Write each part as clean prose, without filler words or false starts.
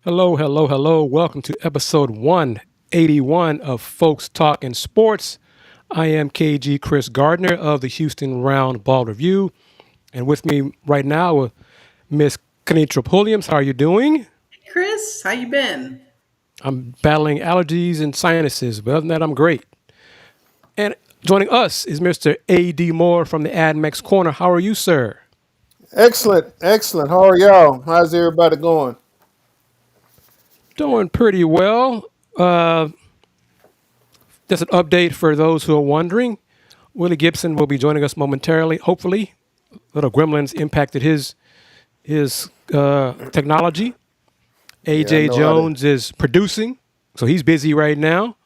Hello, hello, hello. Welcome to episode 181 of Folks Talking Sports. I am KG Chris Gardner of the Houston Round Ball Review. And with me right now, Miss Kenitra Pulliams. How are you doing? Chris, how you been? I'm battling allergies and sinuses, but other than that, I'm great. And joining us is Mr. A.D. Moore from the AdMex Corner. How are you, sir? Excellent, excellent. How are y'all? How's everybody going? Doing pretty well. Uh, just an update for those who are wondering. Willie Gibson will be joining us momentarily, hopefully. Little gremlins impacted his technology. Yeah, I AJ know how to. Jones is producing, so he's busy right now.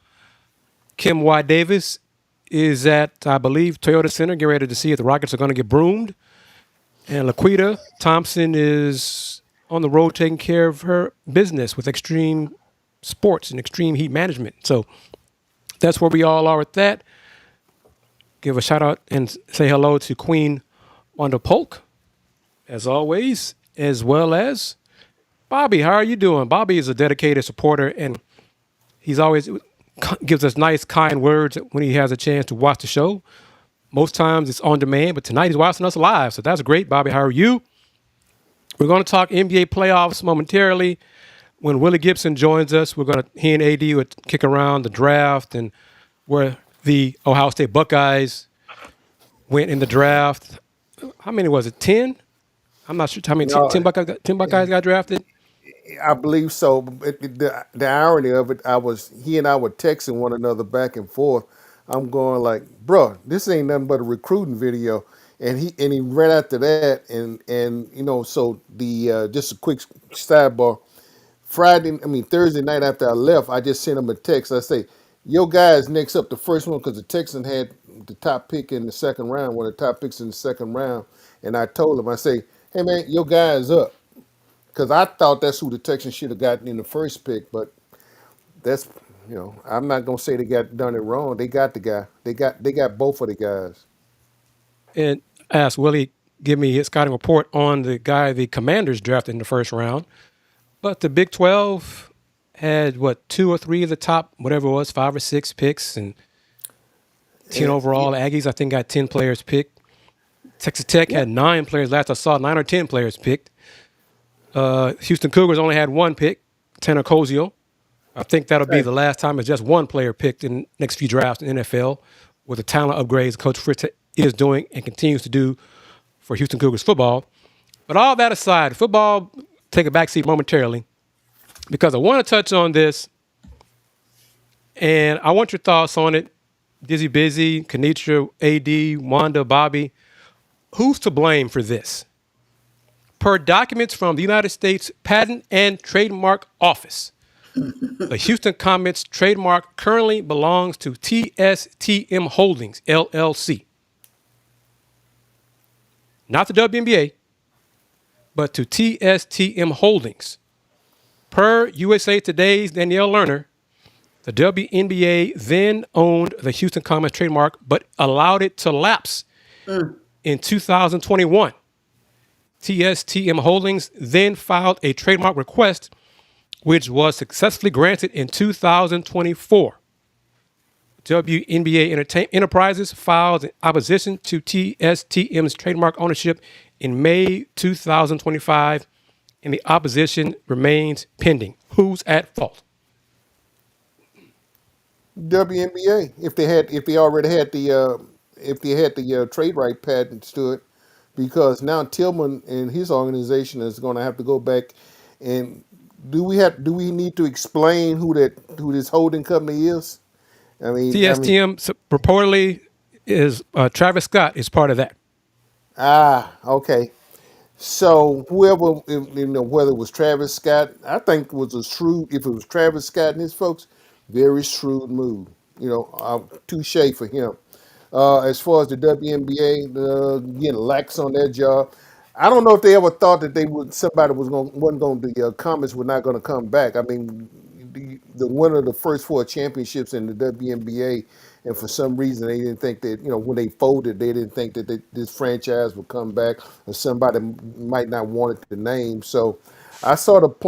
Kim Y. Davis is at, I believe, Toyota Center, getting ready to see if the Rockets are going to get broomed. And Laquita Thompson is on the road taking care of her business with Extreme Sports and Extreme Heat Management. So that's where we all are with that. Give a shout out and say hello to Queen Wanda Polk, as always, as well as Bobby. How are you doing? Bobby is a dedicated supporter, and he's always gives us nice, kind words when he has a chance to watch the show. Most times it's on demand, but tonight he's watching us live, so that's great. Bobby, how are you? We're going to talk NBA playoffs momentarily. When Willie Gibson joins us, he and AD would kick around the draft and where the Ohio State Buckeyes went in the draft. How many was it? 10? I'm not sure how many. No, 10 Buckeyes got drafted. I believe so. But the irony of it, he and I were texting one another back and forth. I'm going like, bro, this ain't nothing but a recruiting video. And he ran after that, and so the just a quick sidebar. Thursday night after I left, I just sent him a text. I say, "Your guys next up, the first one, because the Texans had the top pick in the second round, one of the top picks in the second round." And I told him, I say, "Hey man, your guys up," because I thought that's who the Texans should have gotten in the first pick. But that's I'm not gonna say they got done it wrong. They got the guy. They got both of the guys. And asked Willie give me his scouting report on the guy the Commanders drafted in the first round. But the Big 12 had what, two or three of the top, whatever it was, five or six picks, and 10 And overall. Aggies, I think, got 10 players picked. Texas Tech yeah, had nine players. Last I saw, 9 or 10 players picked. Houston Cougars only had one pick, Tanner Koziel. I think that'll be right. the last time it's just one player picked in the next few drafts in the NFL with the talent upgrades Coach Fritz is doing and continues to do for Houston Cougars football. But all that aside, football take a backseat momentarily because I want to touch on this and I want your thoughts on it. Dizzy Busy, Kenitra, AD, Wanda, Bobby. Who's to blame for this? Per documents from the United States Patent and Trademark Office, the Houston Comets trademark currently belongs to TSTM Holdings, LLC. Not the WNBA, but to TSTM Holdings. Per USA Today's Danielle Lerner, the WNBA then owned the Houston Comets trademark, but allowed it to lapse in 2021. TSTM Holdings then filed a trademark request, which was successfully granted in 2024. WNBA Enterprises filed in opposition to TSTM's trademark ownership in May 2025, and the opposition remains pending. Who's at fault? WNBA. If they had the trade right patents to it, because now Tillman and his organization is going to have to go back and do we need to explain who this holding company is? I mean, TSTM reportedly is Travis Scott is part of that. okay. So whoever, whether it was Travis Scott, I think it was a shrewd. If it was Travis Scott and his folks, very shrewd move. Touche for him. As far as the WNBA getting lax on their job, I don't know if they ever thought that they would somebody was going wasn't going the comments were not going to come back. I mean, the winner of the first four championships in the WNBA, and for some reason they didn't think that when they folded, they didn't think that this franchise would come back, or somebody might not want it to name. So I sort of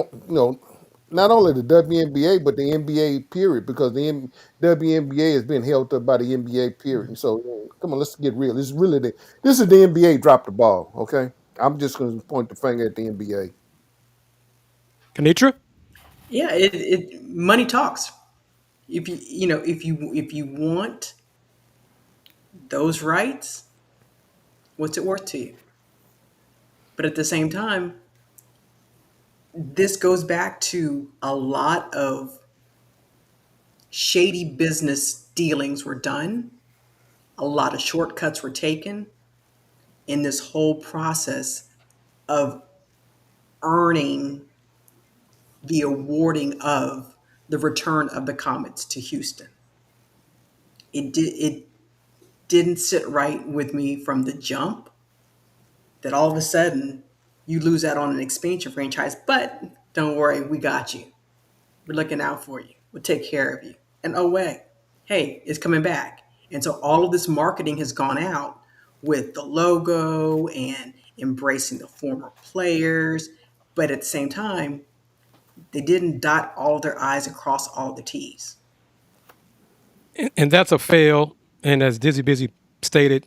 not only the WNBA but the NBA period, because WNBA has been held up by the NBA period. And so come on, let's get real. This is the NBA dropped the ball. Okay, I'm just going to point the finger at the NBA. Kanitra? Yeah, it money talks. If you want those rights, what's it worth to you? But at the same time, this goes back to a lot of shady business dealings were done, a lot of shortcuts were taken in this whole process of earning the awarding of the return of the Comets to Houston. It didn't sit right with me from the jump that all of a sudden you lose out on an expansion franchise, but don't worry, we got you. We're looking out for you. We'll take care of you. And oh wait, hey, it's coming back. And so all of this marketing has gone out with the logo and embracing the former players, but at the same time, they didn't dot all of their I's across all the T's. And that's a fail. And as Dizzy Busy stated,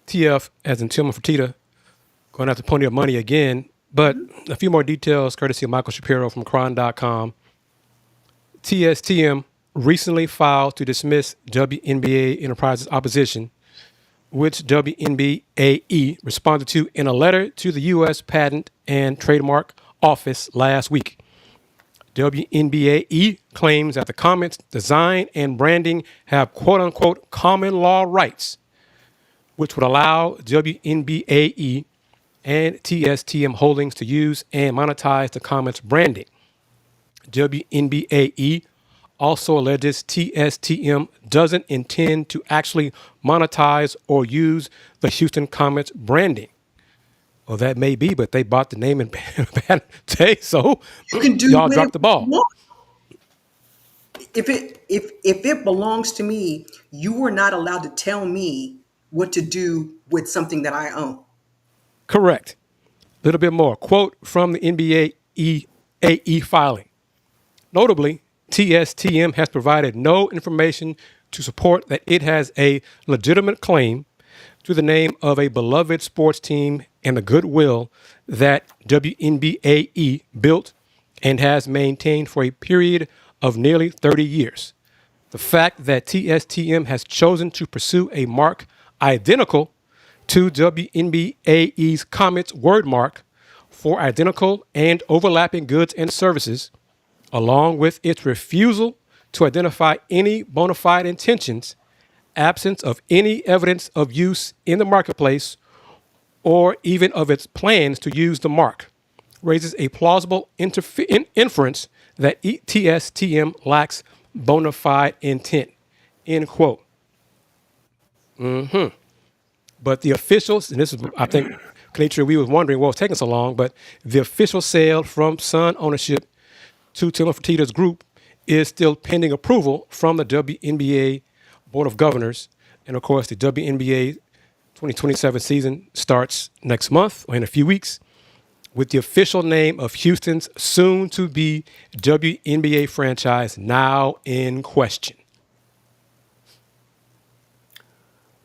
TF, as in Tillman Fertitta, going after plenty of money again. But a few more details, courtesy of Michael Shapiro from Cron.com. TSTM recently filed to dismiss WNBA Enterprises' opposition, which WNBAE responded to in a letter to the U.S. Patent and Trademark Office last week. WNBAE claims that the comments, design, and branding have quote-unquote common law rights, which would allow WNBAE and TSTM Holdings to use and monetize the comments branding. WNBAE also alleges TSTM doesn't intend to actually monetize or use the Houston Comets branding. Well, that may be, but they bought the name and today, so You can do y'all with it dropped the what you ball. want. If it belongs to me, you are not allowed to tell me what to do with something that I own. Correct. A little bit more. Quote from the NBA AE filing. Notably, TSTM has provided no information to support that it has a legitimate claim to the name of a beloved sports team and the goodwill that WNBAE built and has maintained for a period of nearly 30 years. The fact that TSTM has chosen to pursue a mark identical to WNBAE's Comets word mark for identical and overlapping goods and services, along with its refusal to identify any bona fide intentions, absence of any evidence of use in the marketplace, or even of its plans to use the mark, raises a plausible inference that TSTM lacks bona fide intent. End quote. But the officials, and this is, I think, Kanitra, we was wondering what was taking so long, but the official sale from Sun ownership to Tillman Fertitta's group is still pending approval from the WNBA Board of Governors. And of course, the WNBA 2027 season starts next month or in a few weeks with the official name of Houston's soon to be WNBA franchise now in question.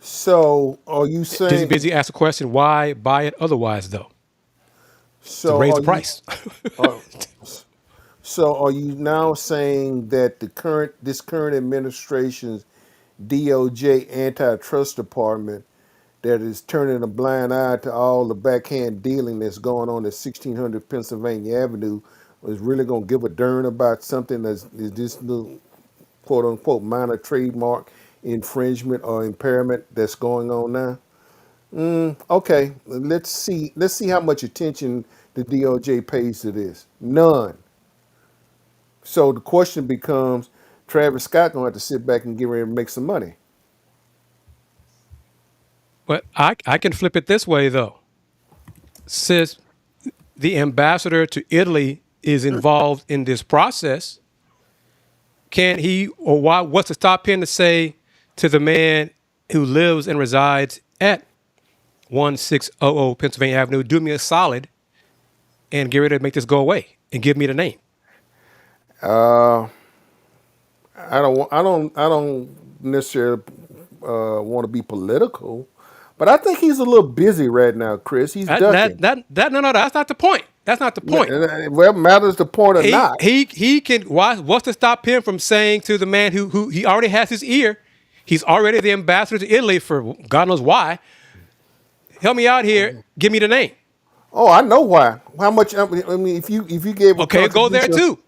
So are you Dizzy saying? Busy asked a question, why buy it otherwise, though? To So raise are the you? price. Are, so are you now saying that this current administration's DOJ antitrust department that is turning a blind eye to all the backhand dealing that's going on at 1600 Pennsylvania Avenue was really going to give a darn about something that's is this little quote unquote minor trademark infringement or impairment that's going on now? Okay, let's see how much attention the DOJ pays to this. None. So the question becomes, Travis Scott gonna have to sit back and get ready to make some money. But I can flip it this way, though. Since the ambassador to Italy is involved in this process, can he or why? What's to stop him to say to the man who lives and resides at 1600 Pennsylvania Avenue, do me a solid and get ready to make this go away and give me the name? Uh, I don't necessarily want to be political, but I think he's a little busy right now, Chris. He's ducking. No, that's not the point. That's not the point. Whether matters the point or not. He can. What's to stop him from saying to the man who he already has his ear? He's already the ambassador to Italy for God knows why. Help me out here. Give me the name. Oh, I know why. How much? I mean, if you gave a Okay, go there contribution, too.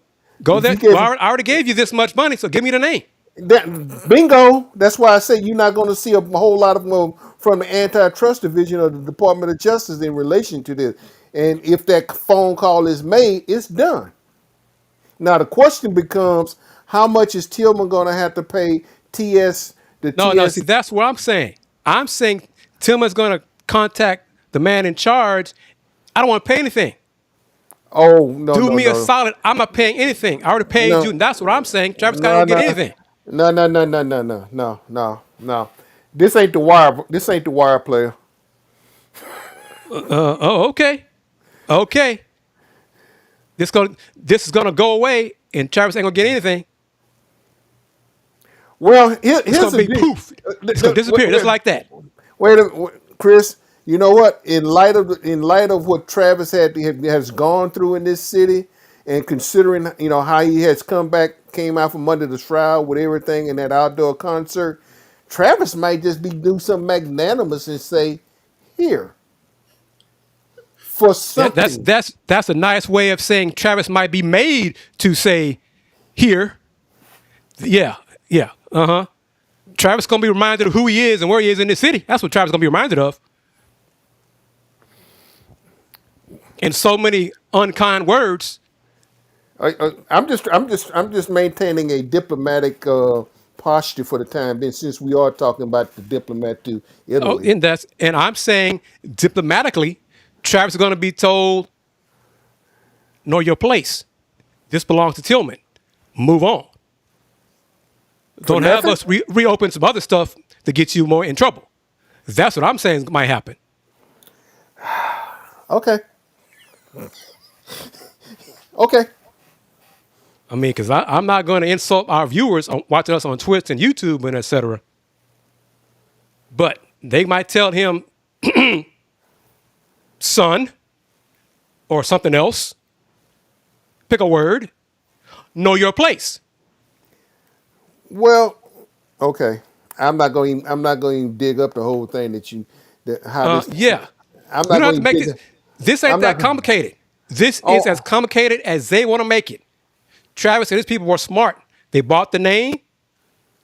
Go if there. you gave Well, I already gave you this much money, so give me the name. that bingo, that's why I say you're not going to see a whole lot of them from the antitrust division of the Department of Justice in relation to this. And if that phone call is made, it's done. Now the question becomes, how much is Tillman going to have to pay TS the No. See, TS? that's what I'm saying. I'm saying Tillman's going to contact the man in charge. I don't want to pay anything. Oh no Do no me a no solid. I'm not paying anything. I already paid you, no and that's what I'm saying. Travis Scott no ain't get no anything. no. This ain't the wire. This ain't the wire player. Oh, okay. Okay. This is gonna go away, and Travis ain't gonna get anything. Well, It's here's gonna the be deal. poof. It's gonna disappear just like that. Chris. You know what? In light of what Travis has gone through in this city, and considering how he has came out from under the shroud with everything in that outdoor concert, Travis might just do something magnanimous and say, "Here for That, that's something." that's that's a nice way of saying Travis might be made to say here. Yeah, yeah. Travis gonna be reminded of who he is and where he is in this city. That's what Travis gonna be reminded of. In so many unkind words. I'm just maintaining a diplomatic posture for the time being, since we are talking about the diplomat to Oh, Italy. and I'm saying diplomatically, Travis is gonna be told, know your place. This belongs to Tillman. Move on. For Don't have nothing. us reopen some other stuff to get you more in trouble. That's what I'm saying might happen. Okay. Okay. I mean, because I'm not going to insult our viewers watching us on Twitch and YouTube and etc. But they might tell him, son, or something else. Pick a word. Know your place. Well, okay. I'm not going to dig up the whole thing how this. Yeah. I'm We not don't have to going to make dig. this. This I'm ain't not. that complicated. This is as Oh, complicated as they want to make it. Travis and his people were smart. They bought the name.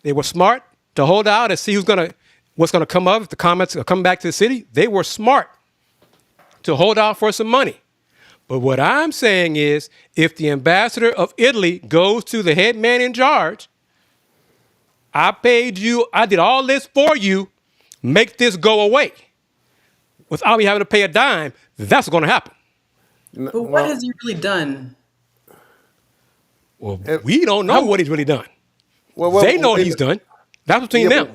They were smart to hold out and see what's gonna come of if the comments are coming back to the city. They were smart to hold out for some money. But what I'm saying is, if the ambassador of Italy goes to the head man in charge, I paid you, I did all this for you, make this go away without me having to pay a dime, that's what's gonna happen. But what well, has he really done? Well, eh, we don't know how, what he's really done. They know well, what he's done. That's between yeah, them.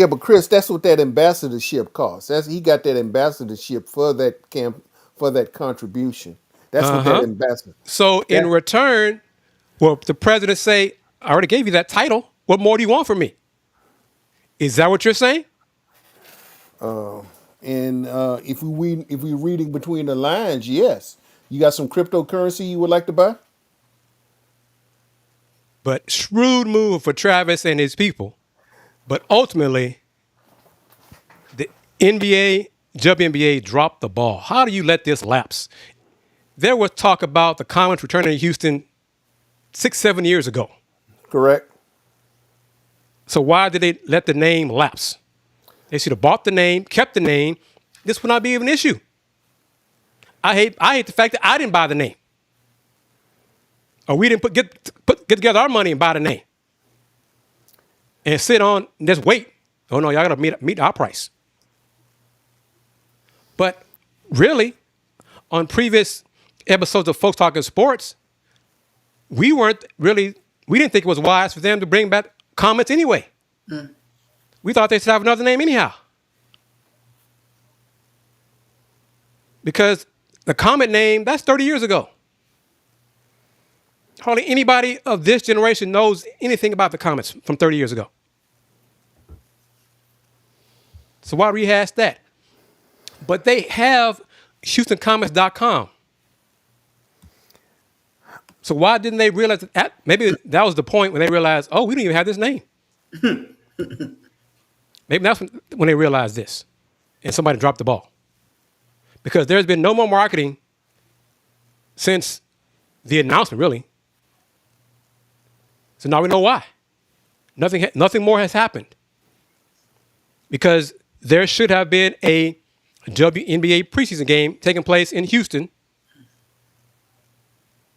but Chris, that's what that ambassadorship costs. He got that ambassadorship for that for that contribution. That's what that Uh-huh. ambassador. So in That return, well, the president say, I already gave you that title. What more do you want from me? Is that what you're saying? and if we reading between the lines, yes. You got some cryptocurrency you would like to buy? But shrewd move for Travis and his people. But ultimately, the NBA, WNBA dropped the ball. How do you let this lapse? There was talk about the Comets returning to Houston 6, 7 years ago. Correct. So why did they let the name lapse? They should have bought the name, kept the name. This would not be an issue. I hate the fact that I didn't buy the name. Or we didn't get together our money and buy the name. And sit on and just wait. Oh no, y'all gotta meet our price. But really, on previous episodes of Folks Talking Sports, we didn't think it was wise for them to bring back Comets anyway. We thought they should have another name anyhow. Because the Comet name, that's 30 years ago. Hardly anybody of this generation knows anything about the Comets from 30 years ago. So why rehash that? But they have HoustonComets.com. So why didn't they realize that? Maybe that was the point when they realized, oh, we don't even have this name. Maybe that's when they realized this. And somebody dropped the ball. Because there's been no more marketing since the announcement, really. So now we know why. Nothing more has happened. Because there should have been a WNBA preseason game taking place in Houston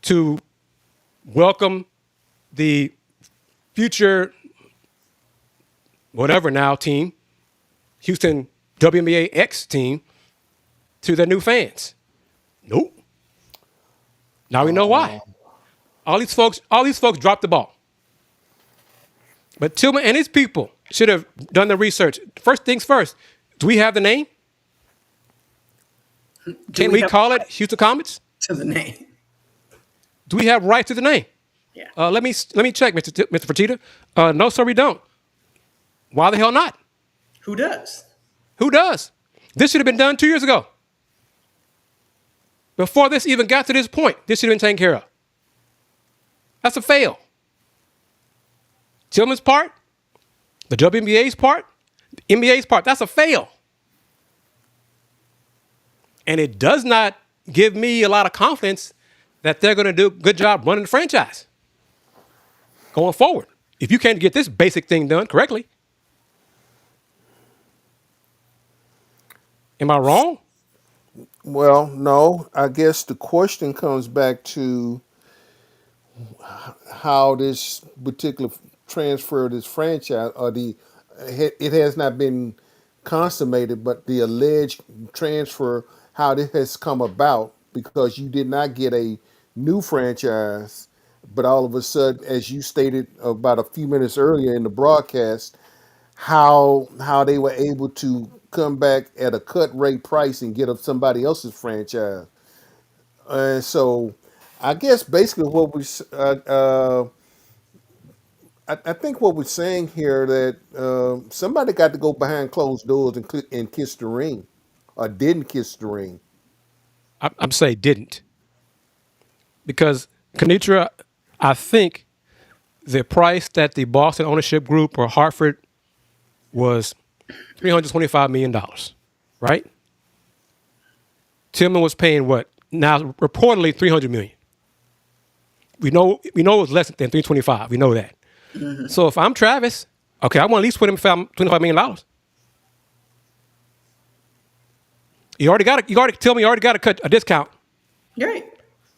to welcome the future, whatever now, team, Houston WNBA X team, to their new fans. Nope. Now we know why. All these folks dropped the ball. But Tillman and his people should have done the research. First things first, do we have the name? Can we call it Houston Comets? To the name. Do we have rights to the name? Yeah. Let me check, Mr. Fertitta. No, sir, we don't. Why the hell not? Who does? Who does? This should have been done 2 years ago. Before this even got to this point, this should have been taken care of. That's a fail. Tillman's part, the WNBA's part, the NBA's part, that's a fail. And it does not give me a lot of confidence that they're going to do a good job running the franchise going forward. If you can't get this basic thing done correctly. Am I wrong? Well, no. I guess the question comes back to how this particular transfer of this franchise, or it has not been consummated, but the alleged transfer, how this has come about, because you did not get a new franchise, but all of a sudden, as you stated about a few minutes earlier in the broadcast, how they were able to come back at a cut rate price and get up somebody else's franchise. And so I guess basically what I think what we're saying here, that somebody got to go behind closed doors and kiss the ring, or didn't kiss the ring. I'm saying didn't. Because, Kanitra, I think the price that the Boston ownership group or Hartford was $325 million, right? Tillman was paying what? Now, reportedly $300 million. We know it was less than 325. We know that. Mm-hmm. So if I'm Travis, okay, I want to at least put him $25 million. You already tell me you already got to cut a discount. Right.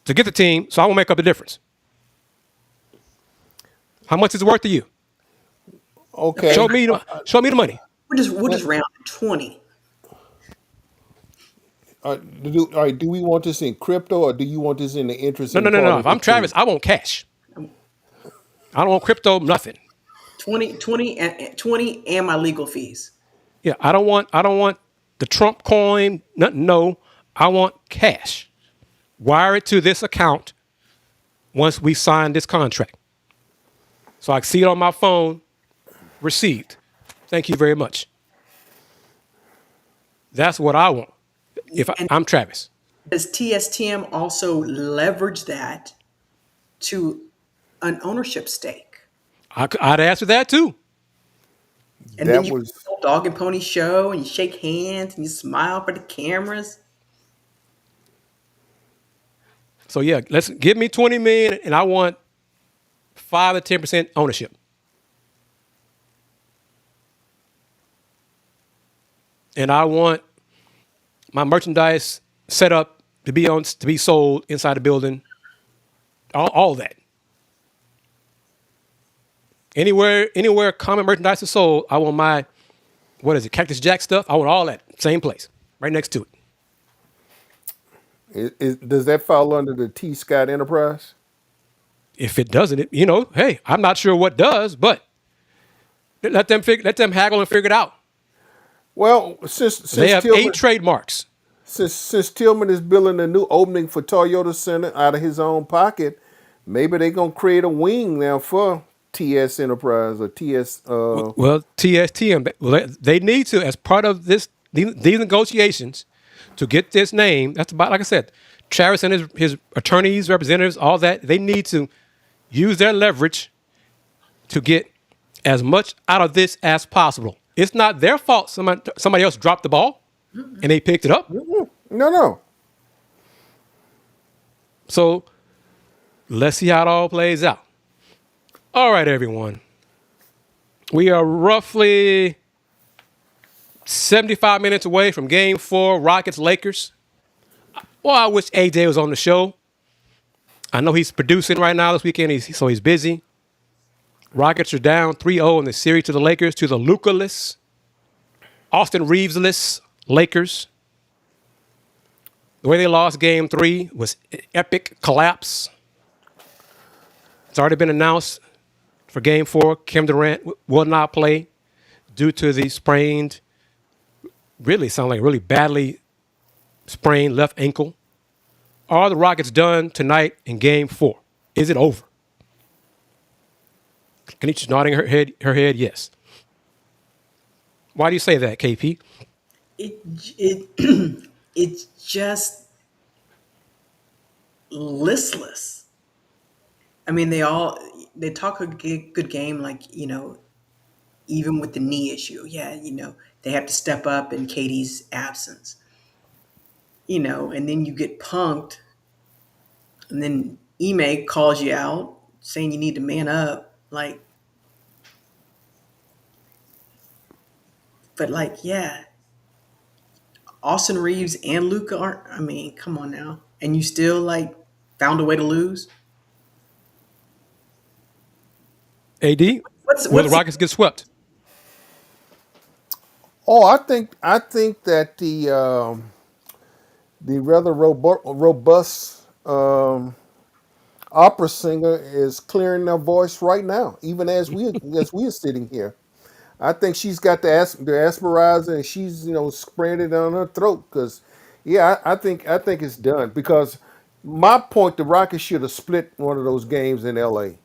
To get the team, so I will make up the difference. How much is it worth to you? Okay. Show me the money. We'll just round to 20. Do we want this in crypto, or do you want this in the interest? No. If I'm Travis, I want cash. I don't want crypto, nothing. 20 and my legal fees. Yeah, I don't want the Trump coin. No, I want cash. Wire it to this account once we sign this contract. So I see it on my phone, received. Thank you very much. That's what I want if I'm Travis. Does TSTM also leverage that to an ownership stake? I'd answer that too. And then you dog and pony show, and you shake hands, and you smile for the cameras. So yeah, let's give me $20 million, and I want 5 to 10% ownership. And I want my merchandise set up to be sold inside the building. All that. Anywhere common merchandise is sold, I want my, Cactus Jack stuff. I want all that, same place, right next to it. Does that fall under the T. Scott Enterprise? If it doesn't, hey, I'm not sure what does, but let them haggle and figure it out. Well, since they have Tillman, 8 trademarks. Since Tillman is building a new opening for Toyota Center out of his own pocket, Maybe they're gonna create a wing now for TS Enterprise or TS. Well, TSTM, well, they need to, as part of these negotiations, to get this name. That's about, like I said, Travis and his attorneys, representatives, all that. They need to use their leverage to get as much out of this as possible. It's not their fault. Somebody else dropped the ball and they picked it up. No, no. So let's see how it all plays out. All right, everyone. We are roughly 75 minutes away from Game 4, Rockets Lakers. Well, I wish AJ was on the show. I know he's producing right now this weekend, so he's busy. Rockets are down 3-0 in the series to the Lakers, to the Luka-less, Austin Reeves-less Lakers. The way they lost Game 3 was an epic collapse. It's already been announced for Game 4. Kevin Durant will not play due to the sprained, really badly sprained left ankle. Are the Rockets done tonight in Game 4? Is it over? Kanisha's nodding her head, yes. Why do you say that, KP? It it's just listless. I mean, they talk a good game, like, even with the knee issue. Yeah, they have to step up in Katie's absence. And then you get punked, and then Ime calls you out saying you need to man up. Yeah, Austin Reeves and Luca aren't. I mean, come on now, and you still found a way to lose. AD, What's will the what's Rockets get swept? Oh, I think that the rather robust opera singer is clearing their voice right now, even as we are sitting here. I think she's got the aspirizer and she's spraying it down her throat because, yeah, I think it's done because my point, the Rockets should have split one of those games in L.A.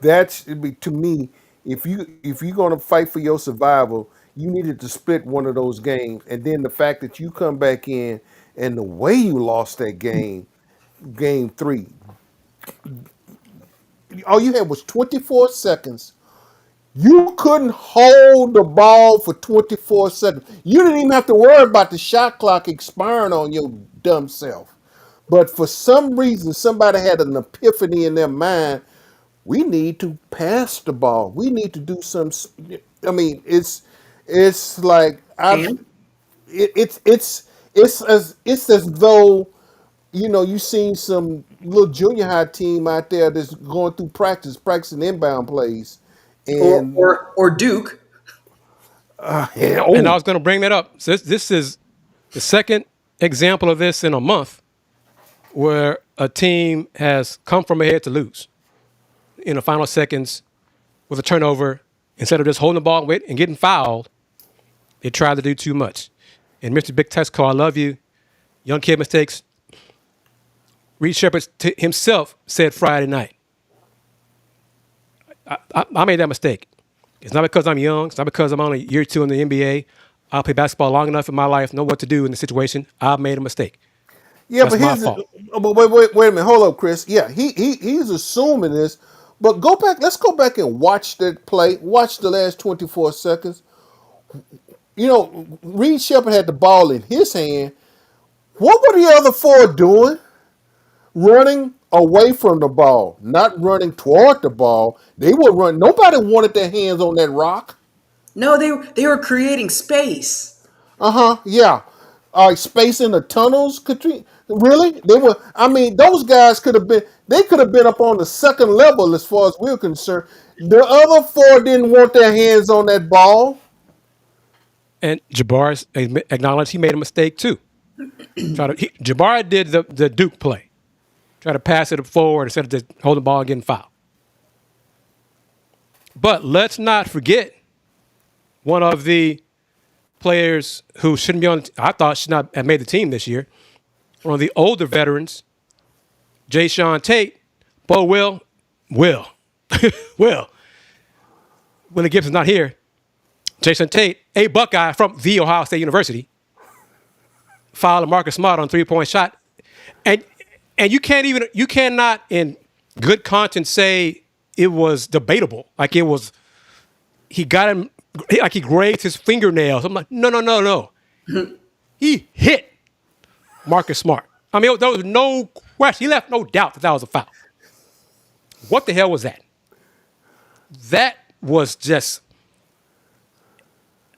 That's it'd be to me. If you're gonna fight for your survival, you needed to split one of those games, and then the fact that you come back in and the way you lost that game three, all you had was 24 seconds. You couldn't hold the ball for 24 seconds. You didn't even have to worry about the shot clock expiring on your dumb self. But for some reason, somebody had an epiphany in their mind. We need to pass the ball. We need to do some. I mean, it's like Cam? it's as though you seen some little junior high team out there that's going through practicing inbound plays, or and or or Duke? yeah, And I oh was going to bring that up. So this is the second example of this in a month where a team has come from ahead to lose in the final seconds with a turnover. Instead of just holding the ball and wait and getting fouled, they tried to do too much. And Mr. Big Texco, I love you. Young kid mistakes. Reed Shepard himself said Friday night, I made that mistake. It's not because I'm young. It's not because I'm only year 2 in the NBA. I'll play basketball long enough in my life, know what to do in the situation. I've made a mistake. yeah, That's but my here's fault. but wait a minute, hold up, Chris. Yeah, he's assuming this, but go back. Let's go back and watch that play. Watch the last 24 seconds. Reed Shepard had the ball in his hand. What were the other four doing? Running away from the ball, not running toward the ball. They were running. Nobody wanted their hands on that rock. No, they were creating space. Uh-huh. Yeah. Space in the tunnels, Katrina. Really? They were. I mean, those guys could have been. They could have been up on the second level as far as we're concerned. The other four didn't want their hands on that ball. And Jabbar acknowledged he made a mistake too. Jabbar did the Duke play. Try to pass it forward instead of just holding the ball and getting fouled. But let's not forget one of the players who shouldn't be on, I thought should not have made the team this year. One of the older veterans, Jay Sean Tate, Well, Will, Will. Willie Gibson's not here. Jason Tate, a Buckeye from the Ohio State University, fouled a Marcus Smart on 3-point shot, and you cannot in good conscience say it was debatable. Like it was, he got him, like he grazed his fingernails. I'm like, no. He hit Marcus Smart. I mean, there was no question. He left no doubt that was a foul. What the hell was that? That was just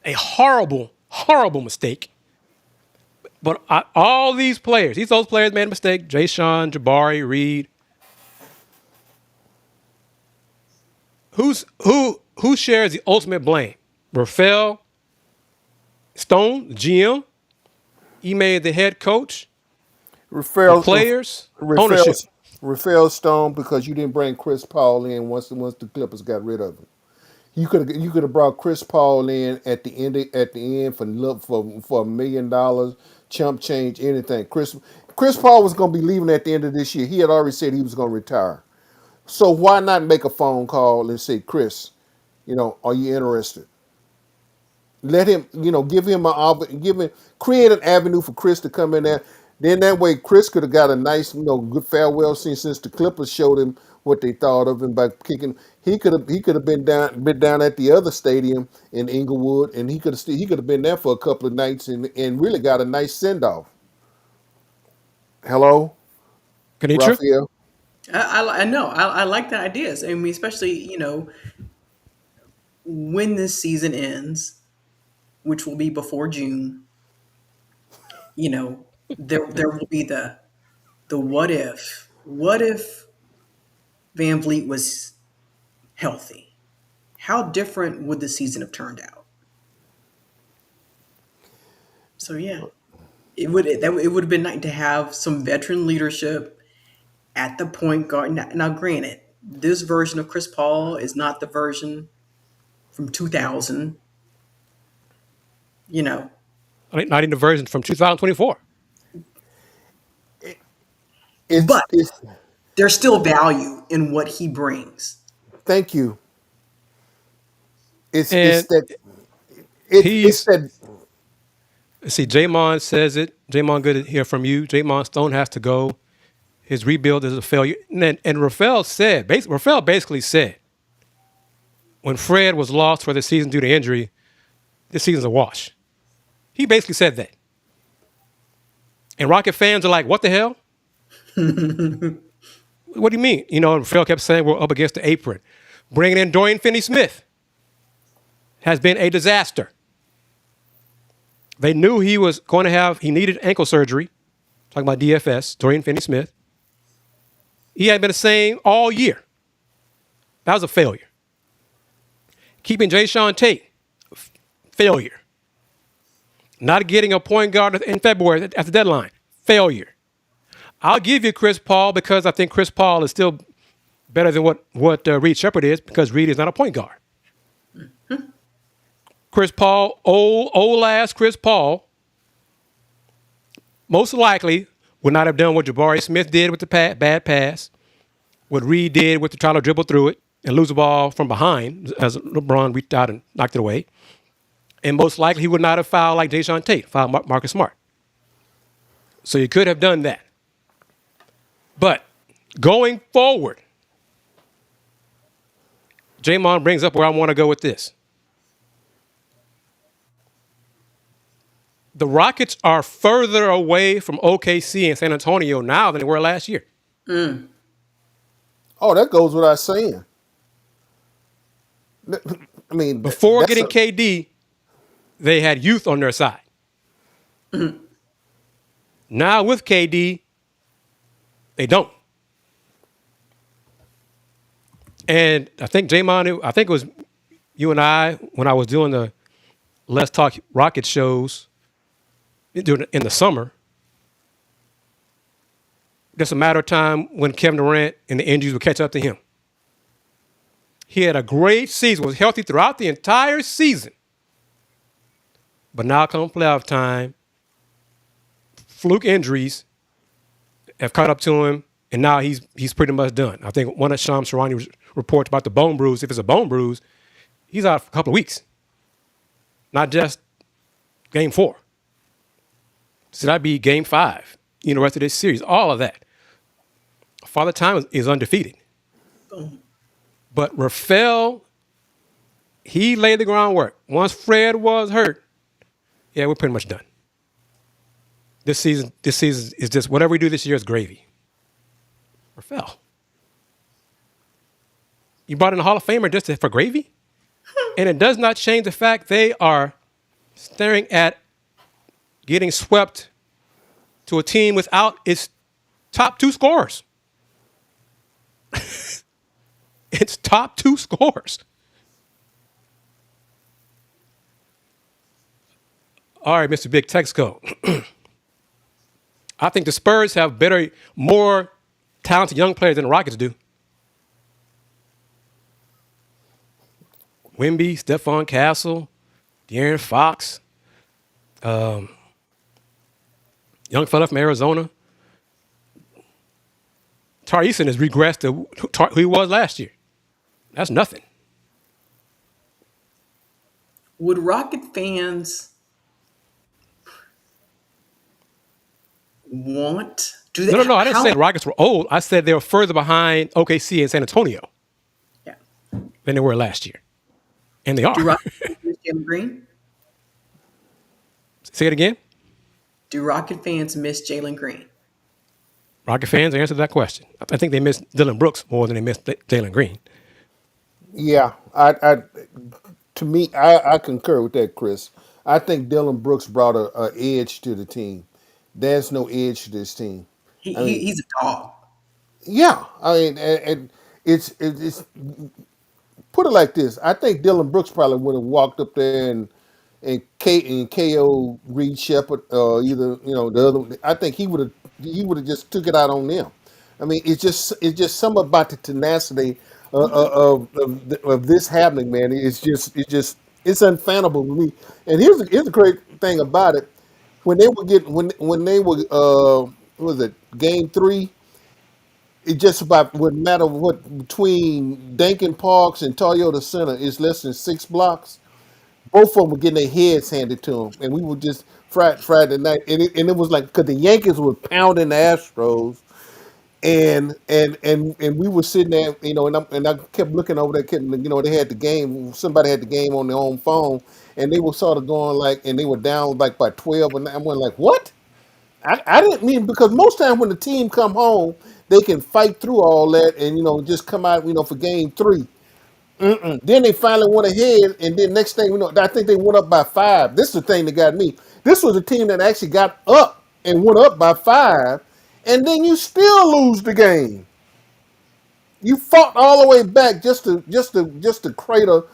a horrible, horrible mistake. But all these players, those players made a mistake. Jay Sean, Jabari, Reed. Who shares the ultimate blame? Rafael Stone, the GM. He made the head coach. The Raphael, players, Raphael, ownership. Raphael Stone, because you didn't bring Chris Paul in once the Clippers got rid of him. You could have brought Chris Paul in at the end for $1 million, chump change, anything. Chris Paul was going to be leaving at the end of this year. He had already said he was going to retire. So why not make a phone call and say, Chris, are you interested? Let him, create an avenue for Chris to come in there. Then that way, Chris could have got a nice, good farewell scene since the Clippers showed him what they thought of him by kicking. He could have been down at the other stadium in Inglewood, and he could have been there for a couple of nights and really got a nice send off. Hello, Kanitra? Raphael. I know. I like the ideas. I mean, especially, when this season ends, which will be before June, there will be the what if. What if Van Vliet was healthy? How different would the season have turned out? So yeah, it would have been nice to have some veteran leadership at the point guard. Now, granted, this version of Chris Paul is not the version from 2000. Not in the version from 2024. It's But it's there's still value in what he brings. Thank you. It's And that it's he's, that. see, Jamon says it. Jamon, good to hear from you. Jamon Stone has to go. His rebuild is a failure. And Rafael basically said, when Fred was lost for the season due to injury, this season's a wash. He basically said that. And Rocket fans are like, what the hell? What do you mean? Rafael kept saying we're up against the apron. Bringing in Dorian Finney-Smith has been a disaster. They knew he needed ankle surgery. Talking about DFS, Dorian Finney-Smith. He had been the same all year. That was a failure. Keeping Jay Sean Tate, failure. Not getting a point guard in February at the deadline, failure. I'll give you Chris Paul because I think Chris Paul is still better than what Reed Shepherd is because Reed is not a point guard. Chris Paul, old ass Chris Paul, most likely would not have done what Jabari Smith did with the bad pass, what Reed did with the trying to dribble through it and lose the ball from behind as LeBron reached out and knocked it away. And most likely he would not have fouled like Jay Sean Tate, fouled Marcus Smart. So you could have done that. But going forward, Jamon brings up where I want to go with this. The Rockets are further away from OKC and San Antonio now than they were last year. Oh, that goes without saying. I mean, Before getting KD, they had youth on their side. Now with KD, they don't. And I think Jamon, I think it was you and I when I was doing the Let's Talk Rockets shows in the summer. Just a matter of time when Kevin Durant and the injuries would catch up to him. He had a great season, was healthy throughout the entire season. But now come playoff time, fluke injuries have caught up to him, and now he's pretty much done. I think one of Shams Charani's reports about the bone bruise. If it's a bone bruise, he's out for a couple of weeks, not just game 4. So that'd be game 5. The rest of this series, all of that. Father Time is undefeated. Boom. But Rafael, he laid the groundwork. Once Fred was hurt, yeah, we're pretty much done. This season is just whatever we do this year is gravy. Rafael. You brought in a Hall of Famer just for gravy? And it does not change the fact they are staring at getting swept to a team without its top 2 scorers. Its top 2 scorers. All right, Mr. Big Texco. I think the Spurs have more talented young players than the Rockets do. Wemby, Stephon Castle, De'Aaron Fox, young fella from Arizona. Tari Eason has regressed to who he was last year. That's nothing. Would Rocket fans want? Do they? No. I didn't say the Rockets were old. I said they were further behind OKC and San Antonio Yeah. than they were last year. And they are. Do Rocket fans miss Jalen Green? Say it again. Do Rocket fans miss Jalen Green? Rocket fans answer that question. I think they miss Dylan Brooks more than they miss Jalen Green. Yeah, to me, I concur with that, Chris. I think Dylan Brooks brought a edge to the team. There's no edge to this team. I mean, He's a dog. yeah, I mean, and it's put it like this. I think Dylan Brooks probably would have walked up there and KO Reed Shepard, either the other. I think he would have just took it out on them. I mean, it's just something about the tenacity of this happening, man. It's unfathomable to me. And here's the great thing about it: when they were what was it, game 3? It just about wouldn't matter what between Dankin Parks and Toyota Center is less than 6 blocks. Both of them were getting their heads handed to them, and we were just Friday night, and it was like because the Yankees were pounding the Astros, and we were sitting there, and I kept looking over there, they had the game. Somebody had the game on their own phone, and they were sort of going like, and they were down like by 12, and I went like, what? I didn't mean because most times when the team come home, they can fight through all that and just come out for game 3. Then they finally went ahead, and then next thing I think they went up by 5. This is the thing that got me. This was a team that actually got up and went up by 5, and then you still lose the game. You fought all the way back just to crater,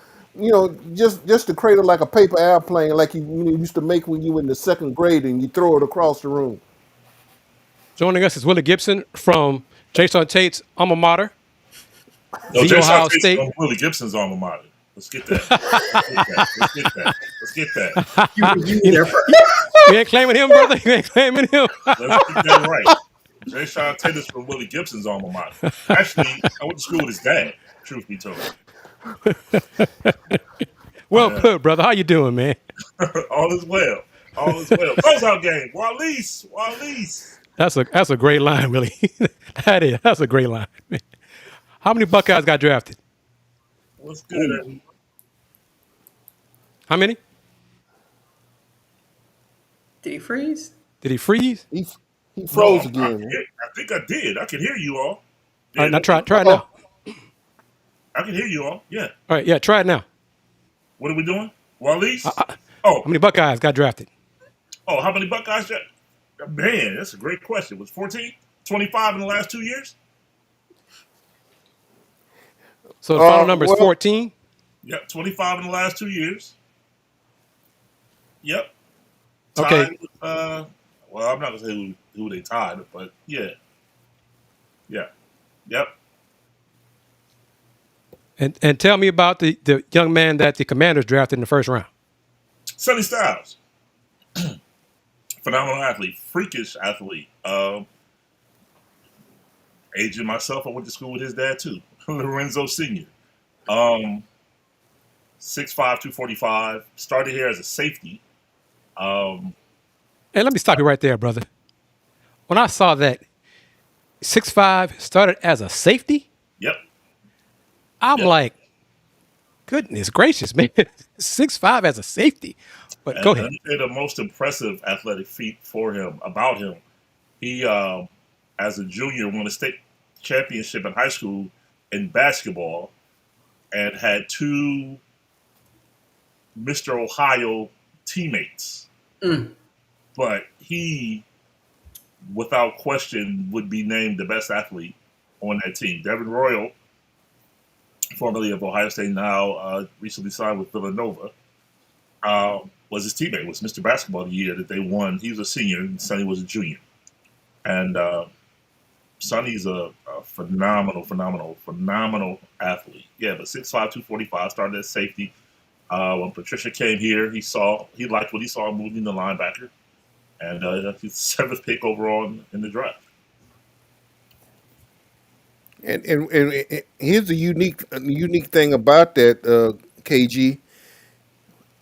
just to crater like a paper airplane, like you used to make when you were in the 2nd grade, and you throw it across the room. Joining us is Willie Gibson from Jason Tate's alma mater, No, the Jason Ohio Tate's State. from Willie Gibson's alma mater. Let's get that. Let's get that. You there first. You ain't claiming him, brother. You ain't claiming him. Let's get that right. Jason Tate is from Willie Gibson's alma mater. Actually, I went to school with his dad, truth be told. Well put, brother. How you doing, man? All is well. All is well. Closeout game. Wallace. That's a great line, really. That's a great line. Man. How many Buckeyes got drafted? What's good? How many? Did he freeze? Did he freeze? He froze again. I think I did. I can hear you all. All right, now try it now. I can hear you all. Yeah. All right, yeah, try it now. What are we doing? Wallace? How many Buckeyes got drafted? Oh, how many Buckeyes? Man, that's a great question. Was 14? 25 in the last 2 years? So the final number is 14? Yep, 25 in the last 2 years. Yep. Okay. Tied with, well, I'm not going to say who they tied, but yeah. Yeah. Yep. And tell me about the young man that the Commanders drafted in the first round. Sonny Styles. Phenomenal athlete. Freakish athlete. Agent myself, I went to school with his dad too, Lorenzo Senior. Um, 6'5", 245. Started here as a safety. Um, Hey, let me stop you right there, brother. When I saw that 6'5" started as a safety, yep, I'm yep. like, goodness gracious, man. 6'5" as a safety. But And go let ahead. me say the most impressive athletic feat for him about him. He, as a junior, won a state championship in high school in basketball and had two Mr. Ohio teammates. Mm. But he, without question, would be named the best athlete on that team. Devin Royal, formerly of Ohio State, now recently signed with Villanova, was his teammate. Was Mr. Basketball the year that they won. He was a senior, and Sonny was a junior. And Sonny's a phenomenal athlete. Yeah, but 6'5", 245, started as safety. When Patricia came here, he liked what he saw moving the linebacker, and he's seventh pick overall in the draft. And here's the unique thing about that, KG.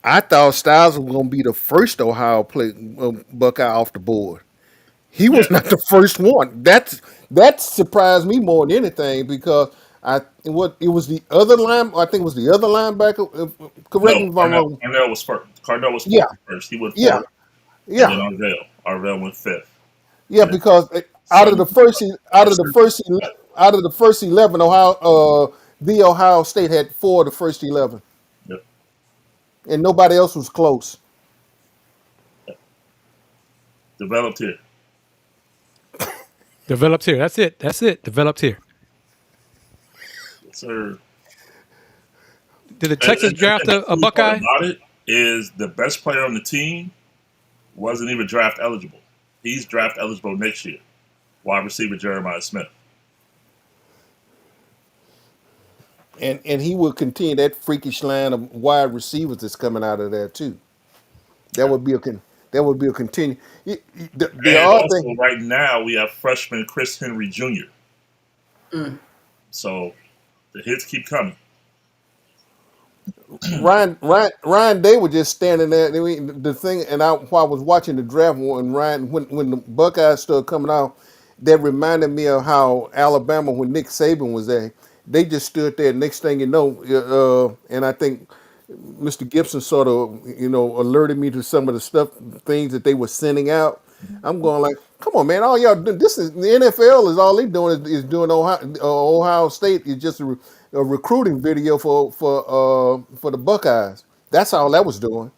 I thought Styles was going to be the first Ohio Buckeye off the board. He Yeah, was not the first one. That surprised me more than anything because it was the other line. I think it was the other linebacker. Correct no, me if I'm wrong. Carnell was first. Carnell was Yeah, supposed to be first. He went yeah, fourth, and yeah, then Arvell went fifth, yeah. and then Because Sonny out or of the Sonny. first out of the first 11, the Ohio State had four of the first 11, Yep, and nobody else was close. yep. Developed here. Developed here. That's it. That's it. Developed here. Yes, sir. Did the And, Texas and draft the a cool part Buckeye? about it is the best player on the team wasn't even draft eligible. He's draft eligible next year. Wide receiver Jeremiah Smith. And he will continue that freakish line of wide receivers that's coming out of there too. That Yep. would be a that would be a continue. The And odd also, thing, right now, we have freshman Chris Henry Jr. Mm. So the hits keep coming. Ryan Day was just standing there. I mean, the thing, and while I was watching the draft, when the Buckeyes started coming out, that reminded me of how Alabama when Nick Saban was there. They just stood there. Next thing you know, and I think Mr. Gibson sort of, alerted me to some of the things that they were sending out. I'm going like, come on, man! All y'all, this is the NFL. Is all they doing is doing Ohio State is just a recruiting video for the Buckeyes. That's all that was doing.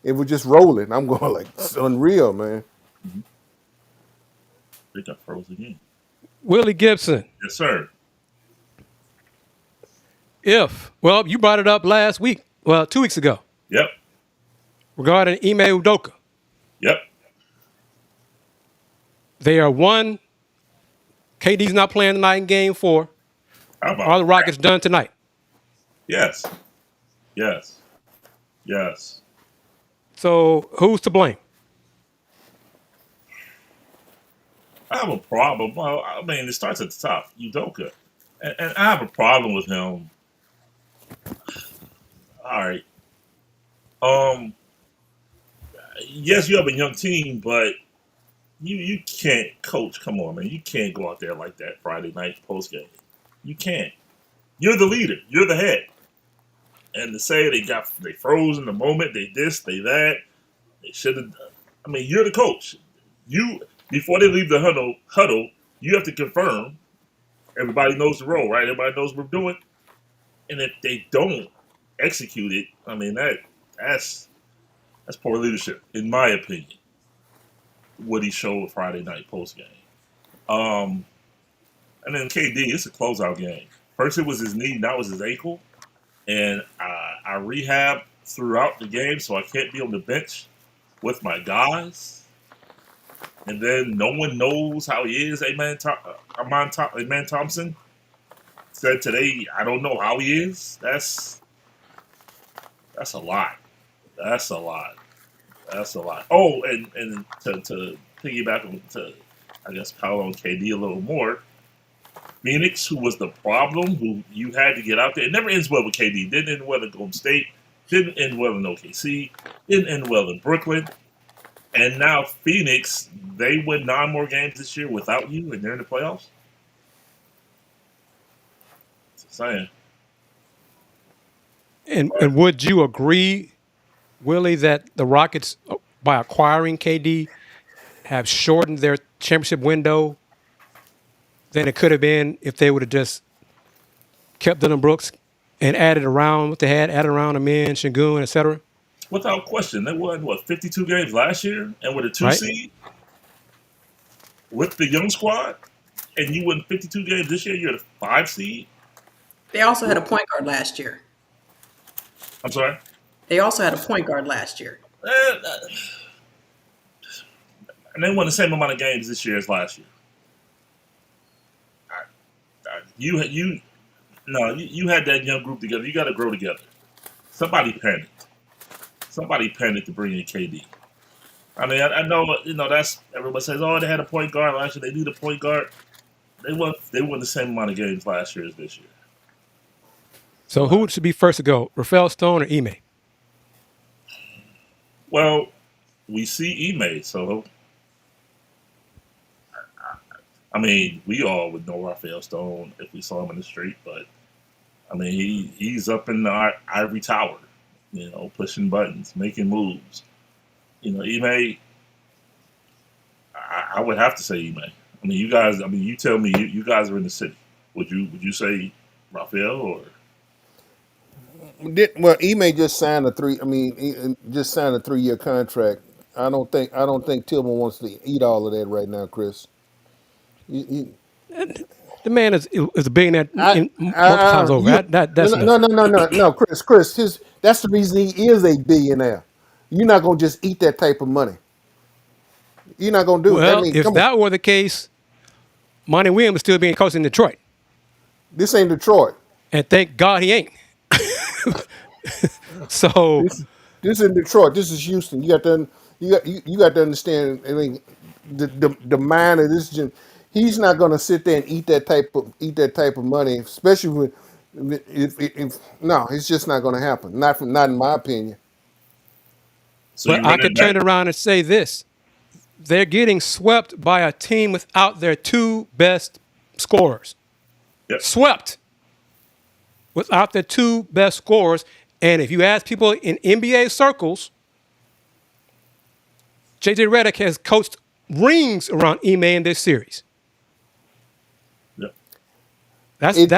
It was just rolling. I'm going like, it's unreal, man. Mhm. They got froze again. Willie Gibson. Yes, sir. Well, you brought it up last week. Well, 2 weeks ago Yep. regarding Ime Udoka. Yep. They are one. KD's not playing tonight in game 4. How about Are the that? Rockets done tonight? Yes. Yes. Yes. So who's to blame? I have a problem. Well, I mean, it starts at the top. Udoka. And I have a problem with him. All right. Um. Yes, you have a young team, but you can't coach. Come on, man. You can't go out there like that Friday night post game. You can't. You're the leader. You're the head. And to say they froze in the moment, they this, they that, they should have. I mean, you're the coach. You before they leave the huddle, you have to confirm everybody knows the role, right? Everybody knows what we're doing. And if they don't execute it, I mean that's poor leadership, in my opinion. What he showed Friday night post game. Um, and then KD, it's a closeout game. First it was his knee, now it was his ankle, and I rehab throughout the game, so I can't be on the bench with my guys. And then no one knows how he is. Aman Thompson said today, I don't know how he is. That's a lot. That's a lot. That's a lot. Oh, and to piggyback on to I guess Paolo and KD a little more. Phoenix, who was the problem, who you had to get out there. It never ends well with KD. Didn't end well in Golden State. Didn't end well in OKC. Didn't end well in Brooklyn. And now Phoenix, they win 9 more games this year without you, and they're in the playoffs. That's saying. And would you agree, Willie, that the Rockets, by acquiring KD, have shortened their championship window than it could have been if they would have just kept Dillon Brooks and added around what they had, added around the men, Şengün, etc. Without question, they won, 52 games last year, and with a 2 Right? seed, with the young squad, and you win 52 games this year, you're the 5 seed? They also had a point guard last year. I'm sorry? They also had a point guard last year. And they won the same amount of games this year as last year. You had that young group together. You got to grow together. Somebody panicked. Somebody panicked to bring in KD. I mean, I know that's everybody says, oh, they had a point guard last year. They need a point guard. They won the same amount of games last year as this year. So who should be first to go, Rafael Stone or Ime? Well, we see Ime, so I mean, we all would know Rafael Stone if we saw him in the street, but I mean, he's up in the ivory tower, pushing buttons, making moves. Ime, I would have to say Ime. I mean, you guys. I mean, you tell me. You guys are in the city. Would you say Rafael or? Well, Ime just signed a 3-year contract. I don't think Tillman wants to eat all of that right now, Chris. You- The man is a billionaire I, multiple times over. you That's no, enough. no, no, no, no, no, Chris. That's the reason he is a billionaire. You're not gonna just eat that type of money. You're not gonna do it. I Well, mean, if come on. that were the case, Monty Williams is still being coached in Detroit. This ain't Detroit. And thank God he ain't. So, This is Detroit. This is Houston. You got to understand. I mean, the mind of this gen. He's not going to sit there and eat that type of money, especially if no, it's just not going to happen. Not in my opinion. So but you I run it could back? turn around and say this. They're getting swept by a team without their 2 best scorers. Yep. Swept without their 2 best scorers. And if you ask people in NBA circles, JJ Redick has coached rings around Ime in this series. Yep. That's Wait,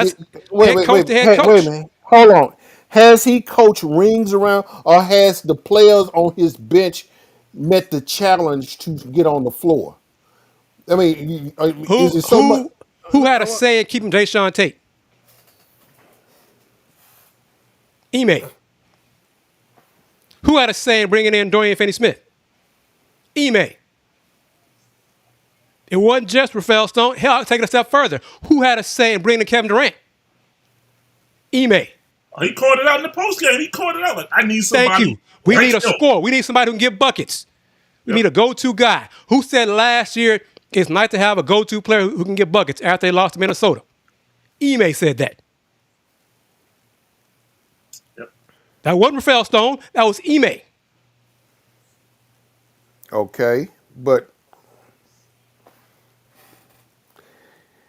head coach to head hey, coach. wait a minute. Hold on. Has he coached rings around, or has the players on his bench met the challenge to get on the floor? I mean, is Who it so much? who who had a say in keeping Jayshawn Tate? Ime. Who had a say in bringing in Dorian Finney-Smith? Ime. It wasn't just Rafael Stone. Hell, I'll take it a step further. Who had a say in bringing in Kevin Durant? Ime. Oh, he called it out in the post game. He called it out like, I need somebody. Thank you. We right need a now. scorer. We need somebody who can get buckets. We Yep. need a go-to guy. Who said last year it's nice to have a go-to player who can get buckets after they lost to Minnesota? Ime said that. Yep. That wasn't Rafael Stone. That was Ime. Okay, but